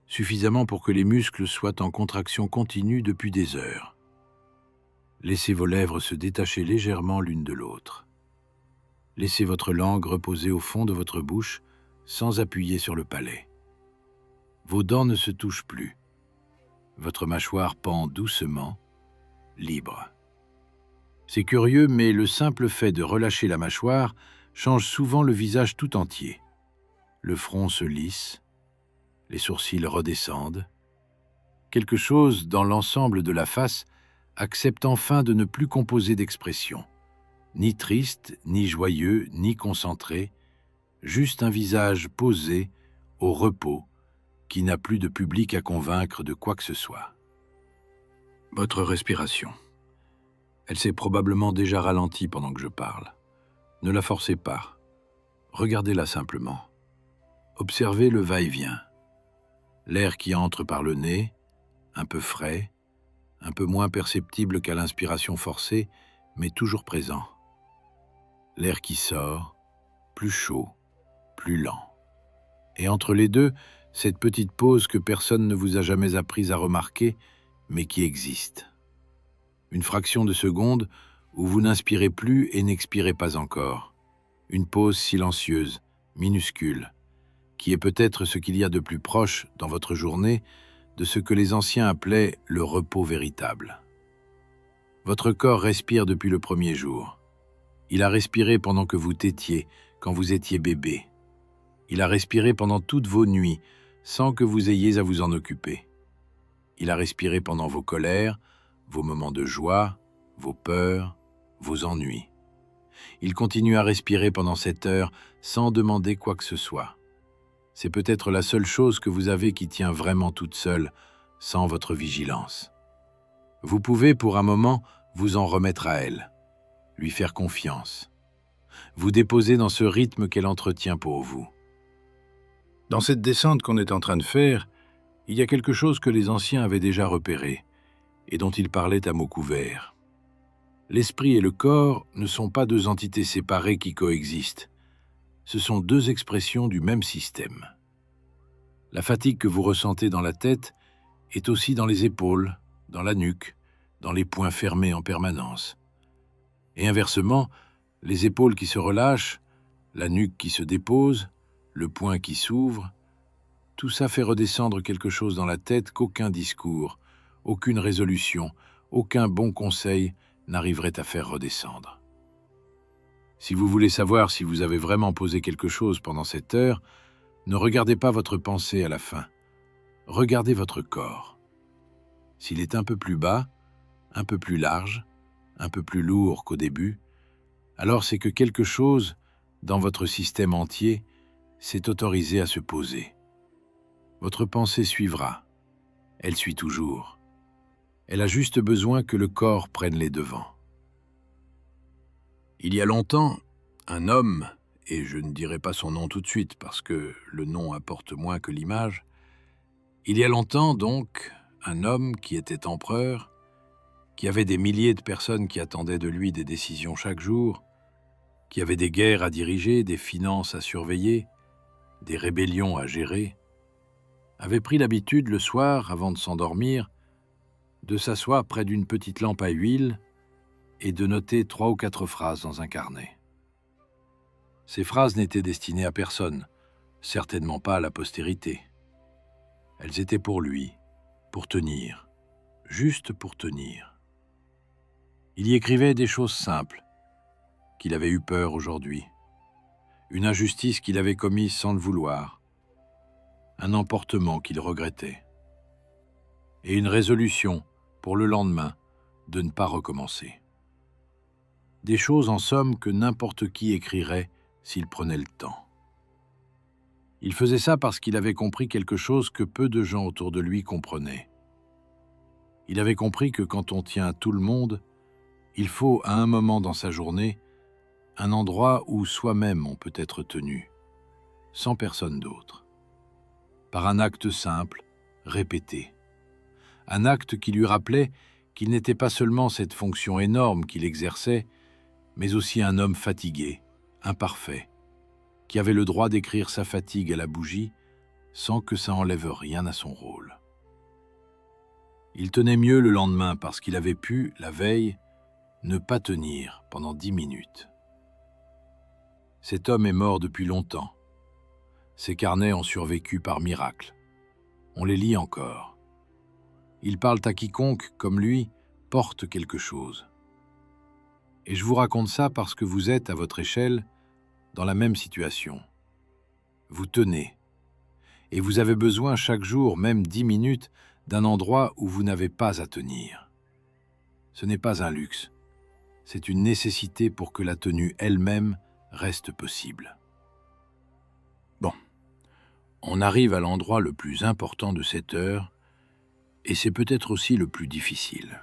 Suffisamment pour que les muscles soient en contraction continue depuis des heures. Laissez vos lèvres se détacher légèrement l'une de l'autre. Laissez votre langue reposer au fond de votre bouche sans appuyer sur le palais. Vos dents ne se touchent plus. Votre mâchoire pend doucement, libre. C'est curieux, mais le simple fait de relâcher la mâchoire change souvent le visage tout entier. Le front se lisse, les sourcils redescendent. Quelque chose dans l'ensemble de la face accepte enfin de ne plus composer d'expression. Ni triste, ni joyeux, ni concentré, juste un visage posé, au repos, qui n'a plus de public à convaincre de quoi que ce soit. Votre respiration. Elle s'est probablement déjà ralentie pendant que je parle. Ne la forcez pas. Regardez-la simplement. Observez le va-et-vient. L'air qui entre par le nez, un peu frais, un peu moins perceptible qu'à l'inspiration forcée, mais toujours présent. L'air qui sort, plus chaud, plus lent. Et entre les deux, cette petite pause que personne ne vous a jamais appris à remarquer, mais qui existe. Une fraction de seconde où vous n'inspirez plus et n'expirez pas encore. une pause silencieuse, minuscule, qui est peut-être ce qu'il y a de plus proche dans votre journée de ce que les anciens appelaient le repos véritable. Votre corps respire depuis le premier jour. Il a respiré pendant que vous tétiez, quand vous étiez bébé. Il a respiré pendant toutes vos nuits, sans que vous ayez à vous en occuper. Il a respiré pendant vos colères, vos moments de joie, vos peurs, vos ennuis. Il continue à respirer pendant cette heure sans demander quoi que ce soit. C'est peut-être la seule chose que vous avez qui tient vraiment toute seule, sans votre vigilance. Vous pouvez, pour un moment, vous en remettre à elle, lui faire confiance, vous déposer dans ce rythme qu'elle entretient pour vous. Dans cette descente qu'on est en train de faire, il y a quelque chose que les anciens avaient déjà repéré et dont ils parlaient à mots couverts. L'esprit et le corps ne sont pas deux entités séparées qui coexistent. Ce sont deux expressions du même système. La fatigue que vous ressentez dans la tête est aussi dans les épaules, dans la nuque, dans les poings fermés en permanence. Et inversement, les épaules qui se relâchent, la nuque qui se dépose, le poing qui s'ouvre, tout ça fait redescendre quelque chose dans la tête qu'aucun discours, aucune résolution, aucun bon conseil n'arriverait à faire redescendre. Si vous voulez savoir si vous avez vraiment posé quelque chose pendant cette heure, ne regardez pas votre pensée à la fin. Regardez votre corps. S'il est un peu plus bas, un peu plus large, un peu plus lourd qu'au début, alors c'est que quelque chose, dans votre système entier, s'est autorisé à se poser. Votre pensée suivra. Elle suit toujours. Elle a juste besoin que le corps prenne les devants. Il y a longtemps, un homme, et je ne dirai pas son nom tout de suite parce que le nom apporte moins que l'image, il y a longtemps donc, un homme qui était empereur, qui avait des milliers de personnes qui attendaient de lui des décisions chaque jour, qui avait des guerres à diriger, des finances à surveiller, des rébellions à gérer, avait pris l'habitude le soir, avant de s'endormir, de s'asseoir près d'une petite lampe à huile et de noter 3 ou 4 phrases dans un carnet. Ces phrases n'étaient destinées à personne, certainement pas à la postérité. Elles étaient pour lui, pour tenir, juste pour tenir. Il y écrivait des choses simples, qu'il avait eu peur aujourd'hui, une injustice qu'il avait commise sans le vouloir, un emportement qu'il regrettait, et une résolution pour le lendemain de ne pas recommencer. Des choses en somme que n'importe qui écrirait s'il prenait le temps. Il faisait ça parce qu'il avait compris quelque chose que peu de gens autour de lui comprenaient. Il avait compris que quand on tient tout le monde, il faut à un moment dans sa journée un endroit où soi-même on peut être tenu, sans personne d'autre, par un acte simple, répété. Un acte qui lui rappelait qu'il n'était pas seulement cette fonction énorme qu'il exerçait, mais aussi un homme fatigué, imparfait, qui avait le droit d'écrire sa fatigue à la bougie sans que ça enlève rien à son rôle. Il tenait mieux le lendemain parce qu'il avait pu, la veille, ne pas tenir pendant 10 minutes. Cet homme est mort depuis longtemps. Ses carnets ont survécu par miracle. On les lit encore. Ils parlent à quiconque, comme lui, porte quelque chose. Et je vous raconte ça parce que vous êtes, à votre échelle, dans la même situation. Vous tenez. Et vous avez besoin chaque jour, même 10 minutes, d'un endroit où vous n'avez pas à tenir. Ce n'est pas un luxe. C'est une nécessité pour que la tenue elle-même reste possible. Bon, on arrive à l'endroit le plus important de cette heure, et c'est peut-être aussi le plus difficile.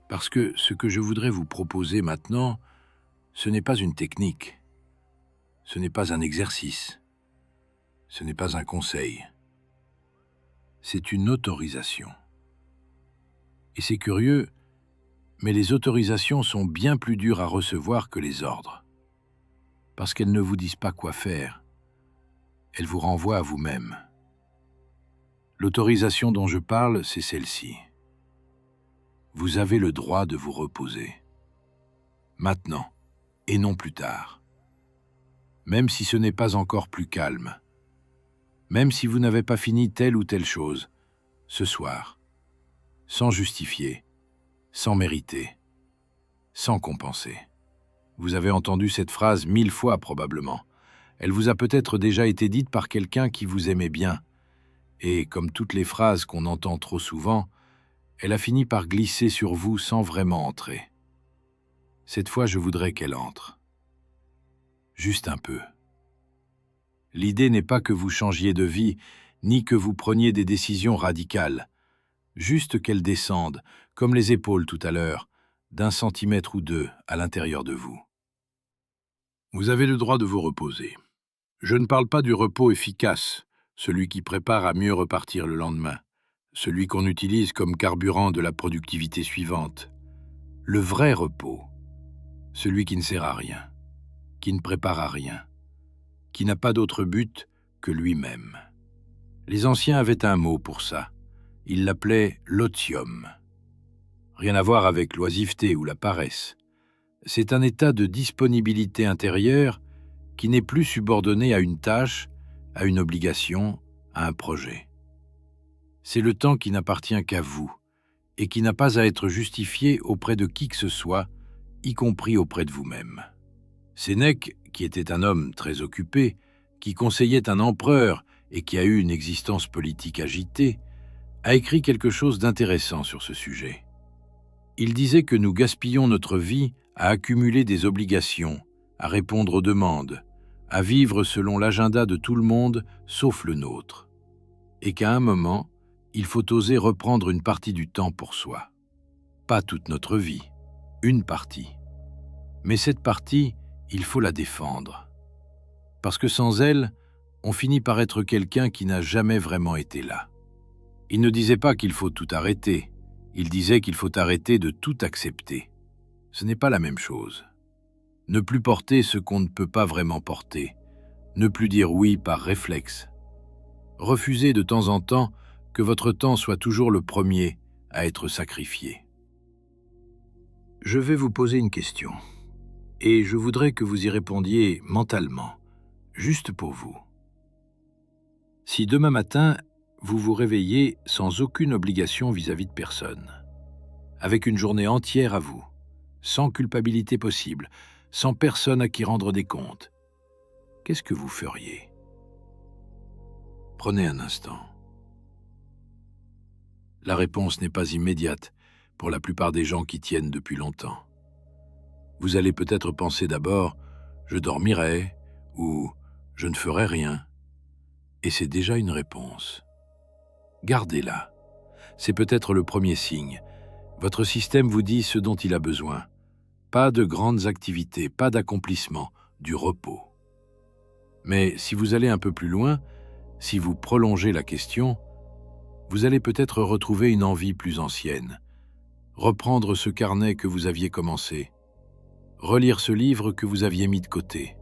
Parce que ce que je voudrais vous proposer maintenant, ce n'est pas une technique, ce n'est pas un exercice, ce n'est pas un conseil, c'est une autorisation. Et c'est curieux, mais les autorisations sont bien plus dures à recevoir que les ordres, parce qu'elles ne vous disent pas quoi faire, elles vous renvoient à vous-même. L'autorisation dont je parle, c'est celle-ci. Vous avez le droit de vous reposer. Maintenant, et non plus tard. Même si ce n'est pas encore plus calme, même si vous n'avez pas fini telle ou telle chose, ce soir, sans justifier, sans mériter, sans compenser. Vous avez entendu cette phrase 1000 fois probablement. Elle vous a peut-être déjà été dite par quelqu'un qui vous aimait bien, et comme toutes les phrases qu'on entend trop souvent, elle a fini par glisser sur vous sans vraiment entrer. Cette fois, je voudrais qu'elle entre. Juste un peu. L'idée n'est pas que vous changiez de vie, ni que vous preniez des décisions radicales. Juste qu'elle descende, comme les épaules tout à l'heure, d'1 centimètre ou 2 à l'intérieur de vous. Vous avez le droit de vous reposer. Je ne parle pas du repos efficace, celui qui prépare à mieux repartir le lendemain, celui qu'on utilise comme carburant de la productivité suivante. Le vrai repos, celui qui ne sert à rien, qui ne prépare à rien, qui n'a pas d'autre but que lui-même. Les anciens avaient un mot pour ça. Ils l'appelaient l'otium. Rien à voir avec l'oisiveté ou la paresse. C'est un état de disponibilité intérieure qui n'est plus subordonné à une tâche, à une obligation, à un projet. C'est le temps qui n'appartient qu'à vous et qui n'a pas à être justifié auprès de qui que ce soit, y compris auprès de vous-même. Sénèque, qui était un homme très occupé, qui conseillait un empereur et qui a eu une existence politique agitée, a écrit quelque chose d'intéressant sur ce sujet. Il disait que nous gaspillons notre vie à accumuler des obligations, à répondre aux demandes, à vivre selon l'agenda de tout le monde sauf le nôtre, et qu'à un moment, il faut oser reprendre une partie du temps pour soi. Pas toute notre vie, une partie. Mais cette partie, il faut la défendre. Parce que sans elle, on finit par être quelqu'un qui n'a jamais vraiment été là. Il ne disait pas qu'il faut tout arrêter, il disait qu'il faut arrêter de tout accepter. Ce n'est pas la même chose. Ne plus porter ce qu'on ne peut pas vraiment porter, ne plus dire oui par réflexe. Refuser de temps en temps que votre temps soit toujours le premier à être sacrifié. Je vais vous poser une question, et je voudrais que vous y répondiez mentalement, juste pour vous. Si demain matin, vous vous réveillez sans aucune obligation vis-à-vis de personne, avec une journée entière à vous, sans culpabilité possible, sans personne à qui rendre des comptes, qu'est-ce que vous feriez? Prenez un instant. La réponse n'est pas immédiate pour la plupart des gens qui tiennent depuis longtemps. Vous allez peut-être penser d'abord « je dormirai » ou « je ne ferai rien ». Et c'est déjà une réponse. Gardez-la. C'est peut-être le premier signe. Votre système vous dit ce dont il a besoin. Pas de grandes activités, pas d'accomplissement, du repos. Mais si vous allez un peu plus loin, si vous prolongez la question, vous allez peut-être retrouver une envie plus ancienne, reprendre ce carnet que vous aviez commencé, relire ce livre que vous aviez mis de côté,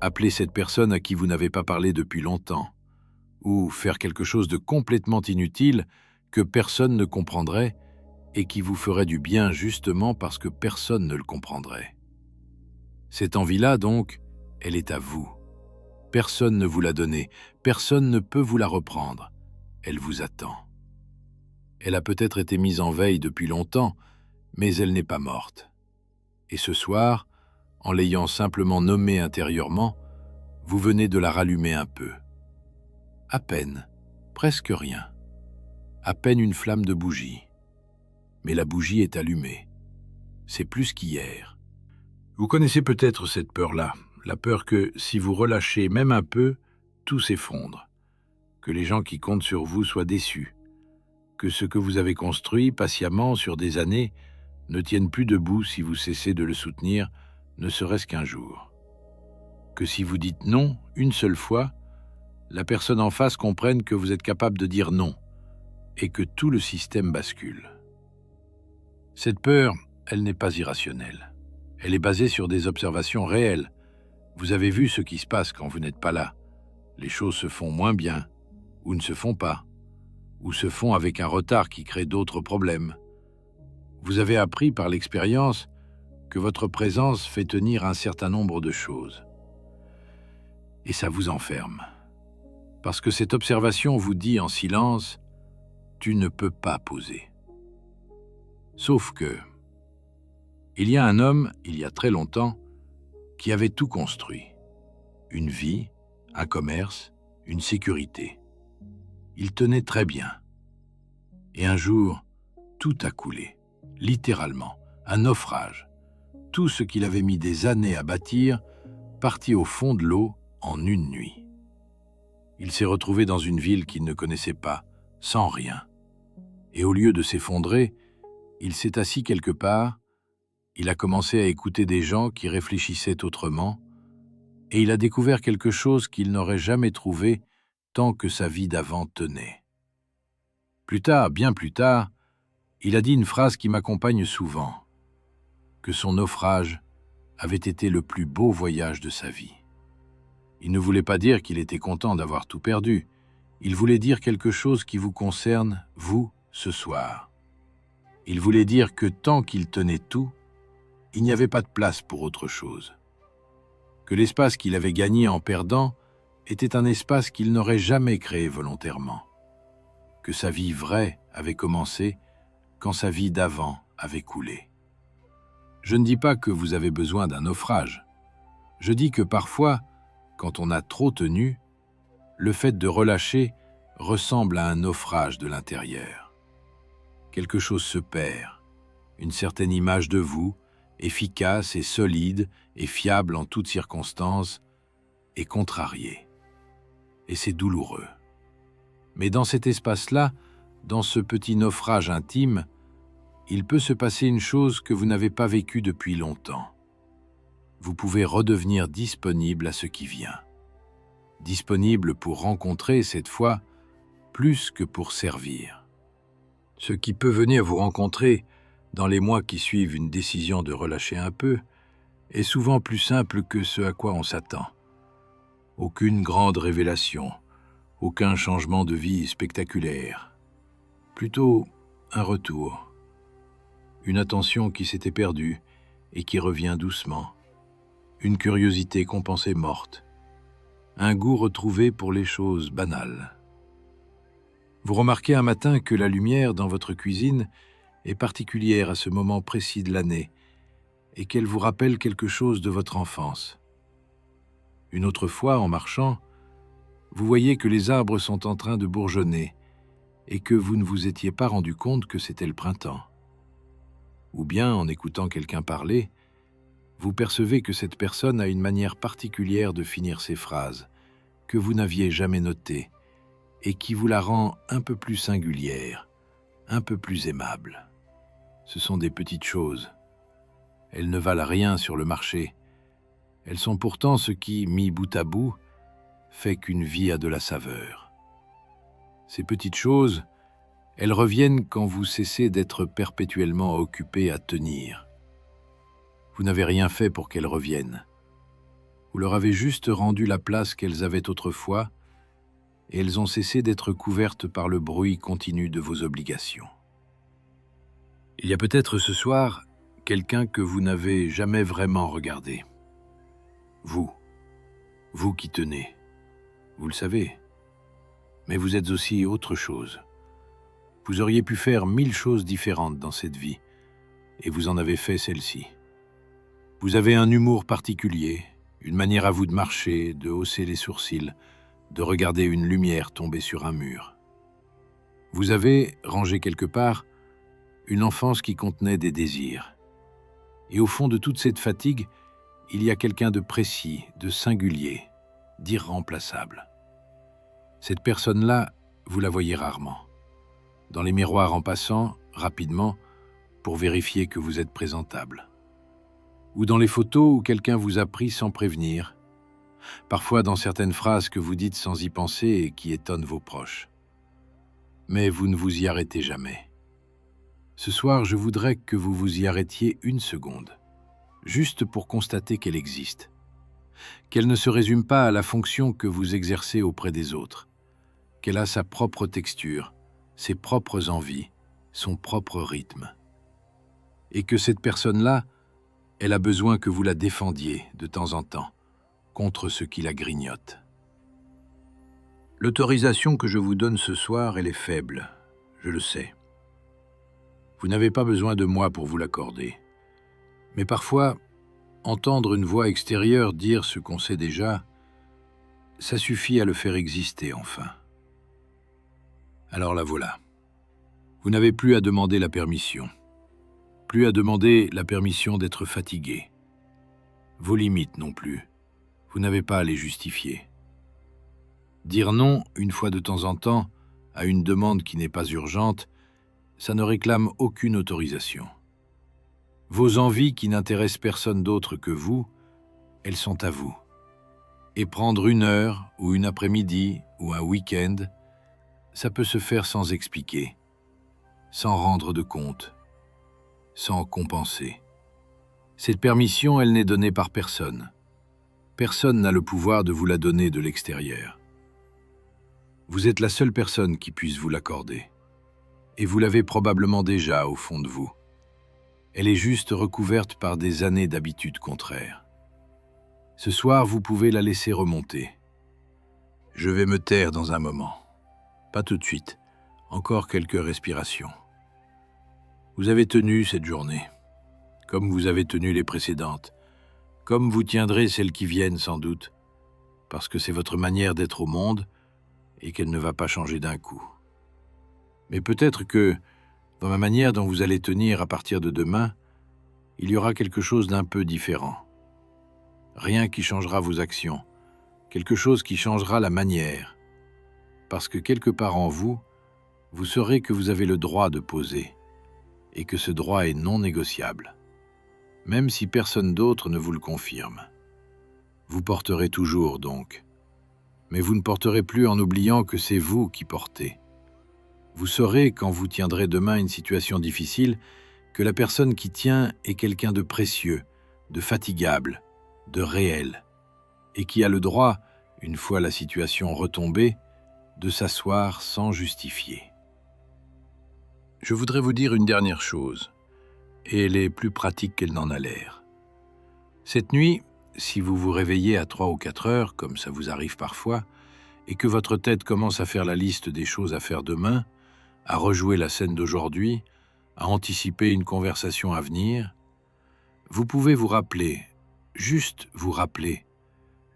appeler cette personne à qui vous n'avez pas parlé depuis longtemps, ou faire quelque chose de complètement inutile que personne ne comprendrait et qui vous ferait du bien justement parce que personne ne le comprendrait. Cette envie-là, donc, elle est à vous. Personne ne vous l'a donnée, personne ne peut vous la reprendre. Elle vous attend. Elle a peut-être été mise en veille depuis longtemps, mais elle n'est pas morte. Et ce soir, en l'ayant simplement nommée intérieurement, vous venez de la rallumer un peu. À peine, presque rien. À peine une flamme de bougie. Mais la bougie est allumée. C'est plus qu'hier. Vous connaissez peut-être cette peur-là, la peur que, si vous relâchez même un peu, tout s'effondre, que les gens qui comptent sur vous soient déçus, que ce que vous avez construit patiemment sur des années ne tienne plus debout si vous cessez de le soutenir, ne serait-ce qu'un jour. Que si vous dites non une seule fois, la personne en face comprenne que vous êtes capable de dire non, et que tout le système bascule. Cette peur, elle n'est pas irrationnelle. Elle est basée sur des observations réelles. Vous avez vu ce qui se passe quand vous n'êtes pas là. Les choses se font moins bien, ou ne se font pas, ou se font avec un retard qui crée d'autres problèmes. Vous avez appris par l'expérience que votre présence fait tenir un certain nombre de choses. Et ça vous enferme. Parce que cette observation vous dit en silence « tu ne peux pas poser ». Sauf que, il y a un homme, il y a très longtemps, qui avait tout construit. Une vie, un commerce, une sécurité. Il tenait très bien. Et un jour, tout a coulé, littéralement, un naufrage. Tout ce qu'il avait mis des années à bâtir partit au fond de l'eau en une nuit. Il s'est retrouvé dans une ville qu'il ne connaissait pas, sans rien. Et au lieu de s'effondrer, il s'est assis quelque part, il a commencé à écouter des gens qui réfléchissaient autrement, et il a découvert quelque chose qu'il n'aurait jamais trouvé tant que sa vie d'avant tenait. Plus tard, bien plus tard, il a dit une phrase qui m'accompagne souvent, que son naufrage avait été le plus beau voyage de sa vie. Il ne voulait pas dire qu'il était content d'avoir tout perdu, il voulait dire quelque chose qui vous concerne, vous, ce soir. Il voulait dire que tant qu'il tenait tout, il n'y avait pas de place pour autre chose. Que l'espace qu'il avait gagné en perdant était un espace qu'il n'aurait jamais créé volontairement. Que sa vie vraie avait commencé quand sa vie d'avant avait coulé. Je ne dis pas que vous avez besoin d'un naufrage. Je dis que parfois, quand on a trop tenu, le fait de relâcher ressemble à un naufrage de l'intérieur. Quelque chose se perd, une certaine image de vous, efficace et solide et fiable en toutes circonstances, est contrariée. Et c'est douloureux. Mais dans cet espace-là, dans ce petit naufrage intime, il peut se passer une chose que vous n'avez pas vécue depuis longtemps. Vous pouvez redevenir disponible à ce qui vient. Disponible pour rencontrer, cette fois, plus que pour servir. Ce qui peut venir vous rencontrer dans les mois qui suivent une décision de relâcher un peu est souvent plus simple que ce à quoi on s'attend. Aucune grande révélation, aucun changement de vie spectaculaire. Plutôt un retour. Une attention qui s'était perdue et qui revient doucement. Une curiosité qu'on pensait morte. Un goût retrouvé pour les choses banales. Vous remarquez un matin que la lumière dans votre cuisine est particulière à ce moment précis de l'année et qu'elle vous rappelle quelque chose de votre enfance. Une autre fois, en marchant, vous voyez que les arbres sont en train de bourgeonner et que vous ne vous étiez pas rendu compte que c'était le printemps. Ou bien, en écoutant quelqu'un parler, vous percevez que cette personne a une manière particulière de finir ses phrases, que vous n'aviez jamais notée, et qui vous la rend un peu plus singulière, un peu plus aimable. Ce sont des petites choses. Elles ne valent rien sur le marché. Elles sont pourtant ce qui, mis bout à bout, fait qu'une vie a de la saveur. Ces petites choses, elles reviennent quand vous cessez d'être perpétuellement occupé à tenir. Vous n'avez rien fait pour qu'elles reviennent. Vous leur avez juste rendu la place qu'elles avaient autrefois, et elles ont cessé d'être couvertes par le bruit continu de vos obligations. Il y a peut-être ce soir quelqu'un que vous n'avez jamais vraiment regardé. Vous qui tenez, vous le savez, mais vous êtes aussi autre chose. Vous auriez pu faire 1000 choses différentes dans cette vie, et vous en avez fait celle-ci. Vous avez un humour particulier, une manière à vous de marcher, de hausser les sourcils, de regarder une lumière tomber sur un mur. Vous avez, rangé quelque part, une enfance qui contenait des désirs. Et au fond de toute cette fatigue, il y a quelqu'un de précis, de singulier, d'irremplaçable. Cette personne-là, vous la voyez rarement. Dans les miroirs en passant, rapidement, pour vérifier que vous êtes présentable. Ou dans les photos où quelqu'un vous a pris sans prévenir. Parfois dans certaines phrases que vous dites sans y penser et qui étonnent vos proches. Mais vous ne vous y arrêtez jamais. Ce soir, je voudrais que vous vous y arrêtiez une seconde, juste pour constater qu'elle existe, qu'elle ne se résume pas à la fonction que vous exercez auprès des autres, qu'elle a sa propre texture, ses propres envies, son propre rythme, et que cette personne-là, Elle a besoin que vous la défendiez de temps en temps contre ce qui la grignote. L'autorisation que je vous donne ce soir, elle est faible, je le sais. Vous n'avez pas besoin de moi pour vous l'accorder. Mais parfois, entendre une voix extérieure dire ce qu'on sait déjà, ça suffit à le faire exister enfin. Alors la voilà. Vous n'avez plus à demander la permission. Plus à demander la permission d'être fatigué. Vos limites non plus. Vous n'avez pas à les justifier. Dire non, une fois de temps en temps, à une demande qui n'est pas urgente, ça ne réclame aucune autorisation. Vos envies qui n'intéressent personne d'autre que vous, elles sont à vous. Et prendre une heure, ou une après-midi, ou un week-end, ça peut se faire sans expliquer, sans rendre de compte, sans compenser. Cette permission, elle n'est donnée par personne. Personne n'a le pouvoir de vous la donner de l'extérieur. Vous êtes la seule personne qui puisse vous l'accorder. Et vous l'avez probablement déjà au fond de vous. Elle est juste recouverte par des années d'habitudes contraires. Ce soir, vous pouvez la laisser remonter. Je vais me taire dans un moment. Pas tout de suite. Encore quelques respirations. Vous avez tenu cette journée, comme vous avez tenu les précédentes, comme vous tiendrez celles qui viennent sans doute, parce que c'est votre manière d'être au monde et qu'elle ne va pas changer d'un coup. Mais peut-être que, dans la manière dont vous allez tenir à partir de demain, il y aura quelque chose d'un peu différent. Rien qui changera vos actions, quelque chose qui changera la manière, parce que quelque part en vous, vous saurez que vous avez le droit de poser, et que ce droit est non négociable, même si personne d'autre ne vous le confirme. Vous porterez toujours donc, mais vous ne porterez plus en oubliant que c'est vous qui portez. Vous saurez, quand vous tiendrez demain une situation difficile, que la personne qui tient est quelqu'un de précieux, de fatigable, de réel, et qui a le droit, une fois la situation retombée, de s'asseoir sans justifier. Je voudrais vous dire une dernière chose, et elle est plus pratique qu'elle n'en a l'air. Cette nuit, si vous vous réveillez à 3 ou 4 heures, comme ça vous arrive parfois, et que votre tête commence à faire la liste des choses à faire demain, à rejouer la scène d'aujourd'hui, à anticiper une conversation à venir, vous pouvez vous rappeler, juste vous rappeler,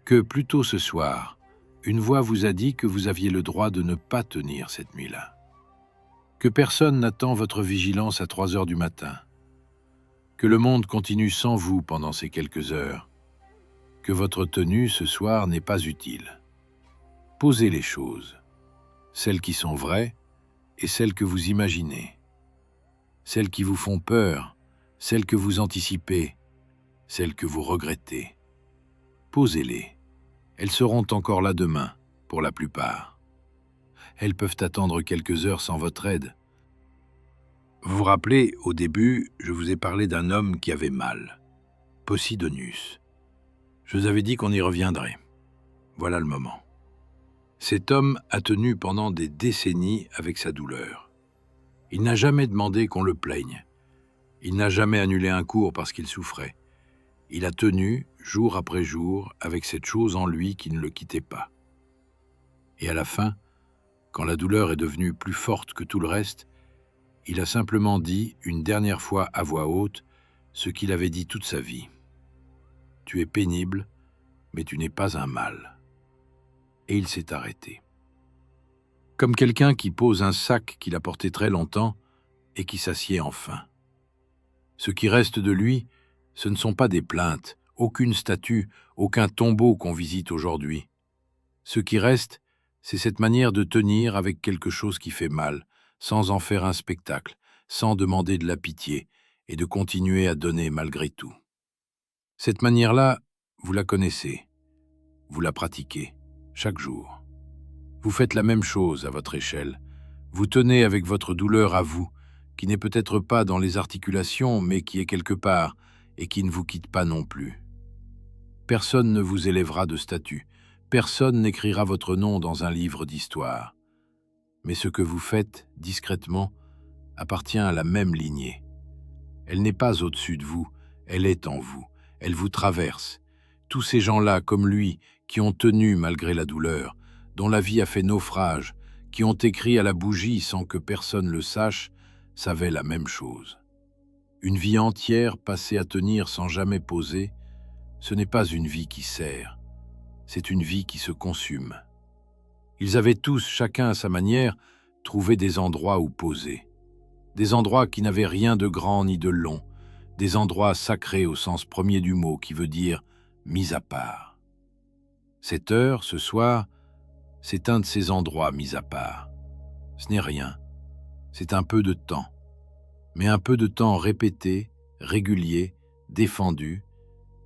que plus tôt ce soir, une voix vous a dit que vous aviez le droit de ne pas tenir cette nuit-là. Que personne n'attend votre vigilance à 3 heures du matin. Que le monde continue sans vous pendant ces quelques heures. Que votre tenue ce soir n'est pas utile. Posez les choses, celles qui sont vraies et celles que vous imaginez, celles qui vous font peur, celles que vous anticipez, celles que vous regrettez. Posez-les. Elles seront encore là demain, pour la plupart. Elles peuvent attendre quelques heures sans votre aide. Vous vous rappelez, au début, je vous ai parlé d'un homme qui avait mal, Posidonius. Je vous avais dit qu'on y reviendrait. Voilà le moment. Cet homme a tenu pendant des décennies avec sa douleur. Il n'a jamais demandé qu'on le plaigne. Il n'a jamais annulé un cours parce qu'il souffrait. Il a tenu, jour après jour, avec cette chose en lui qui ne le quittait pas. Et à la fin, quand la douleur est devenue plus forte que tout le reste, il a simplement dit, une dernière fois à voix haute, ce qu'il avait dit toute sa vie. « Tu es pénible, mais tu n'es pas un mal. » Et il s'est arrêté. Comme quelqu'un qui pose un sac qu'il a porté très longtemps et qui s'assied enfin. Ce qui reste de lui, ce ne sont pas des plaintes, aucune statue, aucun tombeau qu'on visite aujourd'hui. Ce qui reste, c'est cette manière de tenir avec quelque chose qui fait mal, sans en faire un spectacle, sans demander de la pitié, et de continuer à donner malgré tout. Cette manière-là, vous la connaissez, vous la pratiquez, chaque jour. Vous faites la même chose à votre échelle. Vous tenez avec votre douleur à vous, qui n'est peut-être pas dans les articulations, mais qui est quelque part, et qui ne vous quitte pas non plus. Personne ne vous élèvera de statut, personne n'écrira votre nom dans un livre d'histoire. Mais ce que vous faites, discrètement, appartient à la même lignée. Elle n'est pas au-dessus de vous, Elle est en vous, elle vous traverse. Tous ces gens-là, comme lui, qui ont tenu malgré la douleur, dont la vie a fait naufrage, qui ont écrit à la bougie sans que personne le sache, savaient la même chose. Une vie entière passée à tenir sans jamais poser, ce n'est pas une vie qui sert, c'est une vie qui se consume. Ils avaient tous, chacun à sa manière, trouvé des endroits où poser. Des endroits qui n'avaient rien de grand ni de long, des endroits sacrés au sens premier du mot, qui veut dire « mis à part ». Cette heure, ce soir, c'est un de ces endroits mis à part. Ce n'est rien, c'est un peu de temps. Mais un peu de temps répété, régulier, défendu,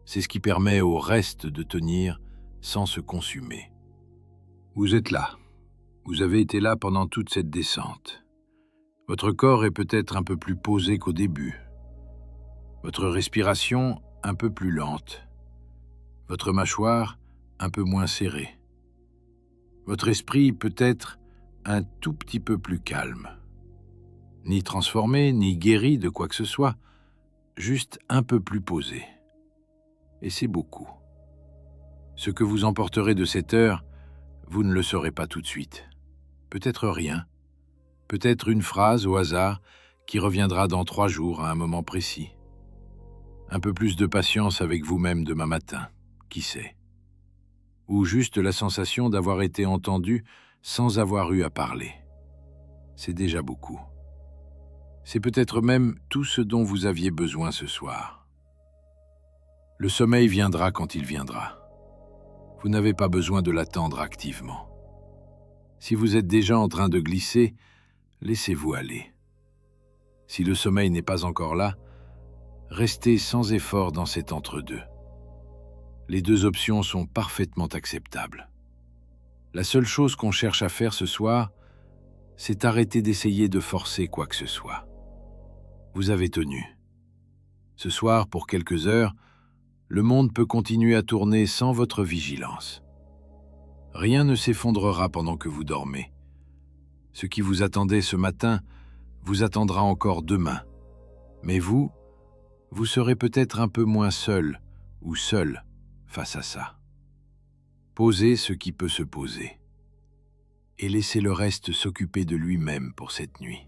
c'est ce qui permet au reste de tenir sans se consumer. Vous êtes là. Vous avez été là pendant toute cette descente. Votre corps est peut-être un peu plus posé qu'au début. Votre respiration un peu plus lente. Votre mâchoire un peu moins serrée. Votre esprit peut-être un tout petit peu plus calme. Ni transformé, ni guéri de quoi que ce soit, juste un peu plus posé. Et c'est beaucoup. Ce que vous emporterez de cette heure, vous ne le saurez pas tout de suite. Peut-être rien. Peut-être une phrase au hasard qui reviendra dans 3 jours à un moment précis. Un peu plus de patience avec vous-même demain matin, qui sait. Ou juste la sensation d'avoir été entendu sans avoir eu à parler. C'est déjà beaucoup. C'est peut-être même tout ce dont vous aviez besoin ce soir. Le sommeil viendra quand il viendra. Vous n'avez pas besoin de l'attendre activement. Si vous êtes déjà en train de glisser, laissez-vous aller. Si le sommeil n'est pas encore là, restez sans effort dans cet entre-deux. Les 2 options sont parfaitement acceptables. La seule chose qu'on cherche à faire ce soir, c'est arrêter d'essayer de forcer quoi que ce soit. Vous avez tenu. Ce soir, pour quelques heures, le monde peut continuer à tourner sans votre vigilance. Rien ne s'effondrera pendant que vous dormez. Ce qui vous attendait ce matin vous attendra encore demain. Mais vous serez peut-être un peu moins seul ou seul face à ça. Posez ce qui peut se poser. Et laissez le reste s'occuper de lui-même pour cette nuit.